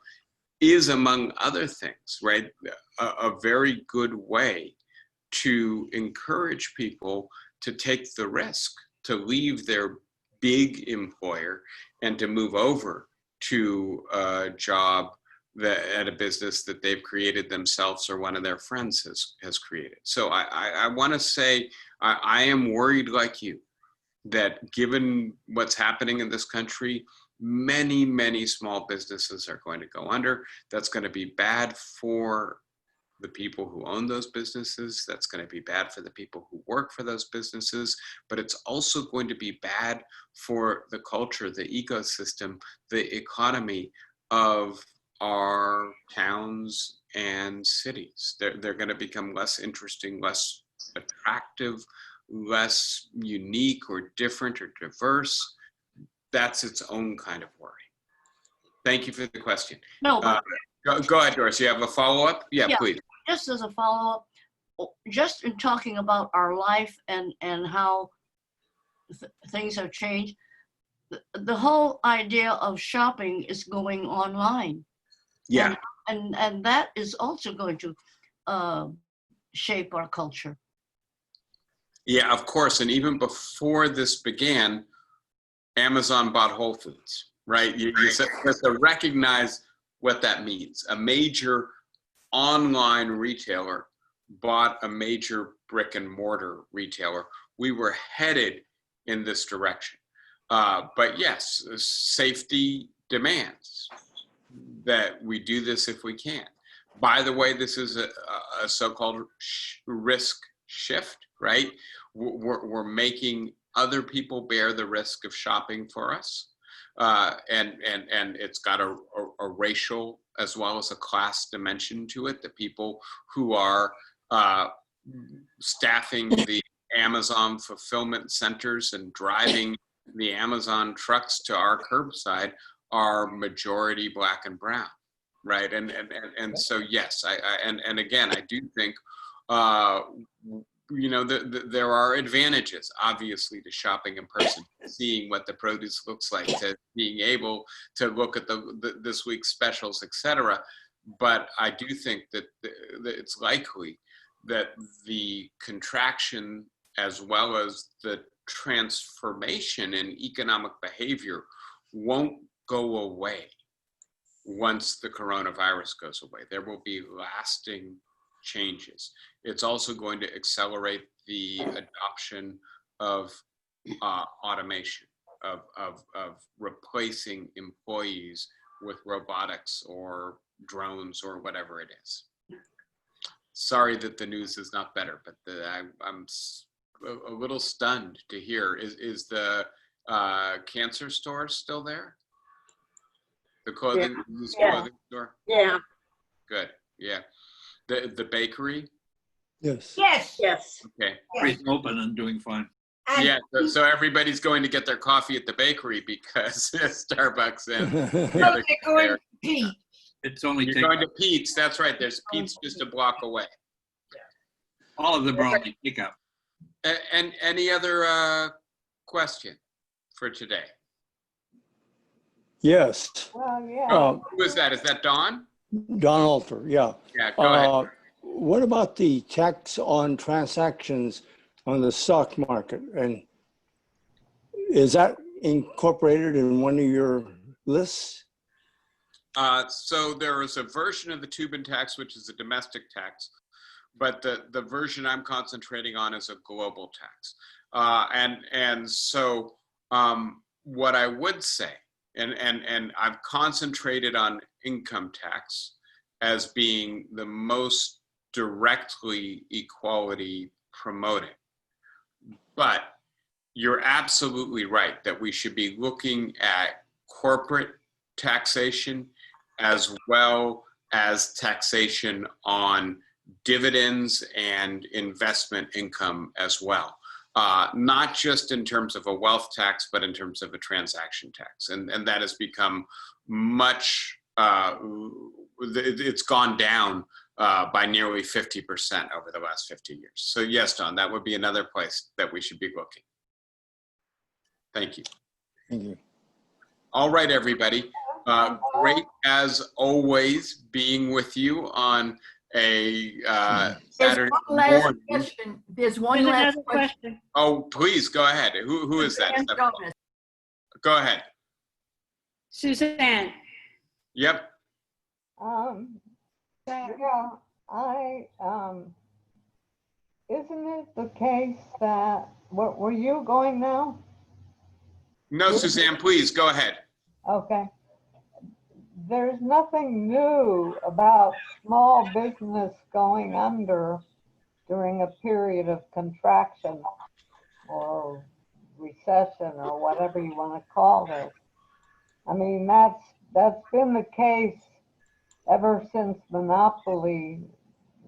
Speaker 1: is, among other things, right, a very good way to encourage people to take the risk to leave their big employer and to move over to a job at a business that they've created themselves or one of their friends has created. So I want to say I am worried like you that given what's happening in this country, many small businesses are going to go under. That's going to be bad for the people who own those businesses. That's going to be bad for the people who work for those businesses, but it's also going to be bad for the culture, the ecosystem, the economy of our towns and cities. They're going to become less interesting, less attractive, less unique or different or diverse. That's its own kind of worry. Thank you for the question.
Speaker 4: No, but
Speaker 1: Go ahead, Doris. You have a follow-up? Yeah, please.
Speaker 4: just as a follow-up, just in talking about our life and how things have changed, the whole idea of shopping is going online.
Speaker 1: Yeah.
Speaker 4: And that is also going to shape our culture.
Speaker 1: Yeah, of course. And even before this began, Amazon bought Whole Foods, right? You have to recognize what that means. A major online retailer bought a major brick and mortar retailer. We were headed in this direction. But yes, safety demands that we do this if we can. By the way, this is a so-called risk shift, right? We're making other people bear the risk of shopping for us. And it's got a racial as well as a class dimension to it. The people who are staffing the Amazon fulfillment centers and driving the Amazon trucks to our curbside are majority Black and brown, right? And so yes, and again, I do think there are advantages, obviously, to shopping in person, seeing what the produce looks like, to being able to look at this week's specials, etc. But I do think that it's likely that the contraction as well as the transformation in economic behavior won't go away once the coronavirus goes away. There will be lasting changes. It's also going to accelerate the adoption of automation, of replacing employees with robotics or drones or whatever it is. sorry that the news is not better, but I'm a little stunned to hear. Is the cancer store still there? The clothing, used
Speaker 5: Yeah.
Speaker 1: clothing store?
Speaker 5: Yeah.
Speaker 1: Good, yeah. The bakery?
Speaker 6: Yes.
Speaker 5: Yes. Yes.
Speaker 1: Okay.
Speaker 2: It's open and doing fine.
Speaker 5: And
Speaker 1: Yeah, so everybody's going to get their coffee at the bakery because Starbucks and the
Speaker 5: they're
Speaker 1: other
Speaker 5: going
Speaker 1: there.
Speaker 5: to Pete.
Speaker 2: It's only
Speaker 1: You're
Speaker 2: take,
Speaker 1: going to Pete's, that's right, there's Pete's just a block away.
Speaker 2: all of them are only pickup.
Speaker 1: And any other question for today?
Speaker 6: Yes.
Speaker 7: Well, yeah.
Speaker 1: Who is that? Is that Dawn?
Speaker 6: Don Alter, yeah.
Speaker 1: Yeah, go ahead.
Speaker 6: What about the tax on transactions on the stock market? And is that incorporated in one of your lists?
Speaker 1: So there is a version of the Tobin tax, which is a domestic tax, but the version I'm concentrating on is a global tax. And so what I would say, and I've concentrated on income tax as being the most directly equality promoting. But you're absolutely right that we should be looking at corporate taxation as well as taxation on dividends and investment income as well. Not just in terms of a wealth tax, but in terms of a transaction tax. And that has become much, it's gone down by nearly 50% over the last 50 years. So yes, Don, that would be another place that we should be looking. Thank you.
Speaker 6: Thank you.
Speaker 1: All right, everybody. Great as always being with you on a Saturday
Speaker 5: There's one last
Speaker 1: morning.
Speaker 5: question. There's one
Speaker 7: There's
Speaker 5: last
Speaker 7: another
Speaker 5: question.
Speaker 7: question.
Speaker 1: Oh, please go ahead. Who is that?
Speaker 5: Suzanne Gomez.
Speaker 1: Go ahead.
Speaker 7: Suzanne.
Speaker 1: Yep.
Speaker 7: Yeah, isn't it the case that, were you going now?
Speaker 1: No, Suzanne, please go ahead.
Speaker 7: Okay. There's nothing new about small business going under during a period of contraction or recession or whatever you want to call this. I mean, that's been the case ever since monopoly,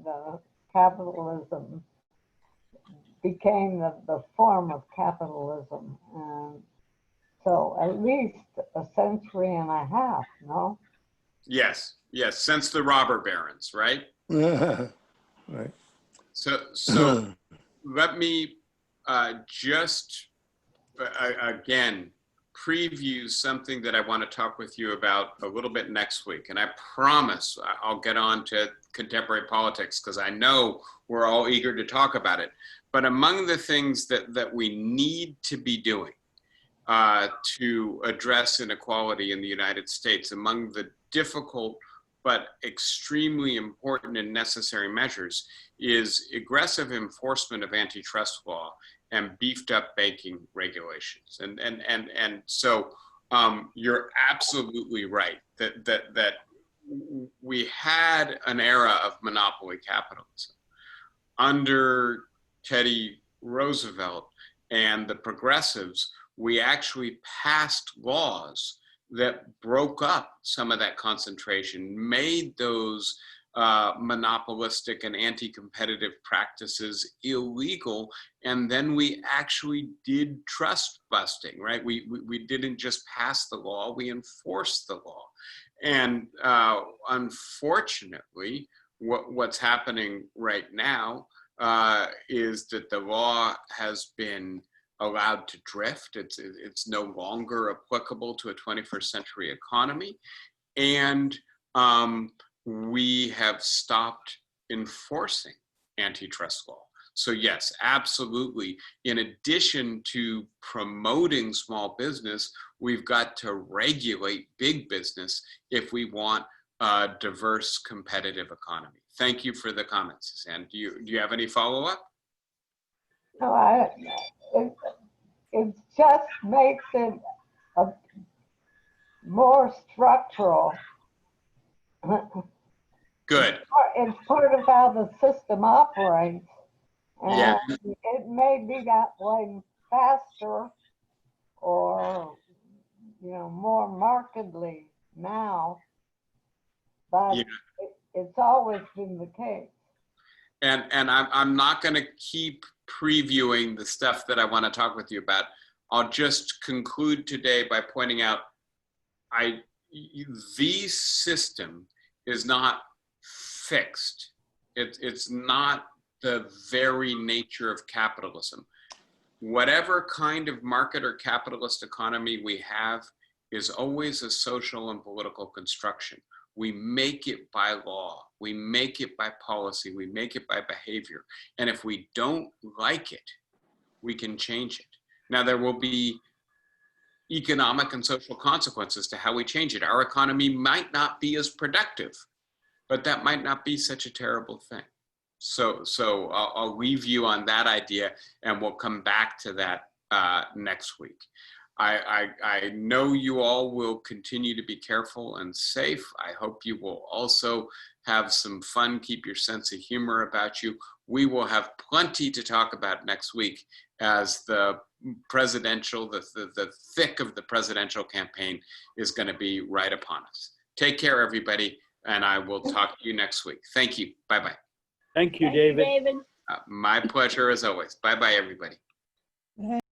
Speaker 7: the capitalism, became the form of capitalism. And so at least a century and a half, no?
Speaker 1: Yes, since the robber barons, right?
Speaker 6: Right.
Speaker 1: So let me just again preview something that I want to talk with you about a little bit next week. And I promise I'll get on to contemporary politics because I know we're all eager to talk about it. But among the things that we need to be doing to address inequality in the United States, among the difficult but extremely important and necessary measures, is aggressive enforcement of antitrust law and beefed up banking regulations. And so you're absolutely right that we had an era of monopoly capitalism under Teddy Roosevelt and the progressives. We actually passed laws that broke up some of that concentration, made those monopolistic and anti-competitive practices illegal, and then we actually did trust busting, right? We didn't just pass the law, we enforced the law. And unfortunately, what's happening right now is that the law has been allowed to drift. It's no longer applicable to a 21st century economy. And we have stopped enforcing antitrust law. So yes, absolutely. In addition to promoting small business, we've got to regulate big business if we want a diverse, competitive economy. Thank you for the comments, Suzanne. Do you have any follow-up?
Speaker 7: No, it just makes it
Speaker 1: Good.
Speaker 7: it's part of how the system operates.
Speaker 1: Yeah.
Speaker 7: And it may be that way faster or, more markedly now, but
Speaker 1: Yeah.
Speaker 7: it's always been the case.
Speaker 1: And I'm not going to keep previewing the stuff that I want to talk with you about. I'll just conclude today by pointing out the system is not fixed. It's not the very nature of capitalism. Whatever kind of market or capitalist economy we have is always a social and political construction. We make it by law, we make it by policy, we make it by behavior. And if we don't like it, we can change it. Now, there will be economic and social consequences to how we change it. Our economy might not be as productive, but that might not be such a terrible thing. So I'll leave you on that idea, and we'll come back to that next week. I know you all will continue to be careful and safe. I hope you will also have some fun, keep your sense of humor about you. We will have plenty to talk about next week as the presidential, the thick of the presidential campaign is going to be right upon us. Take care, everybody, and I will talk to you next week. Thank you. Bye-bye.
Speaker 8: Thank you,
Speaker 5: Thank you,
Speaker 8: David.
Speaker 5: David.
Speaker 1: My pleasure as always. Bye-bye, everybody.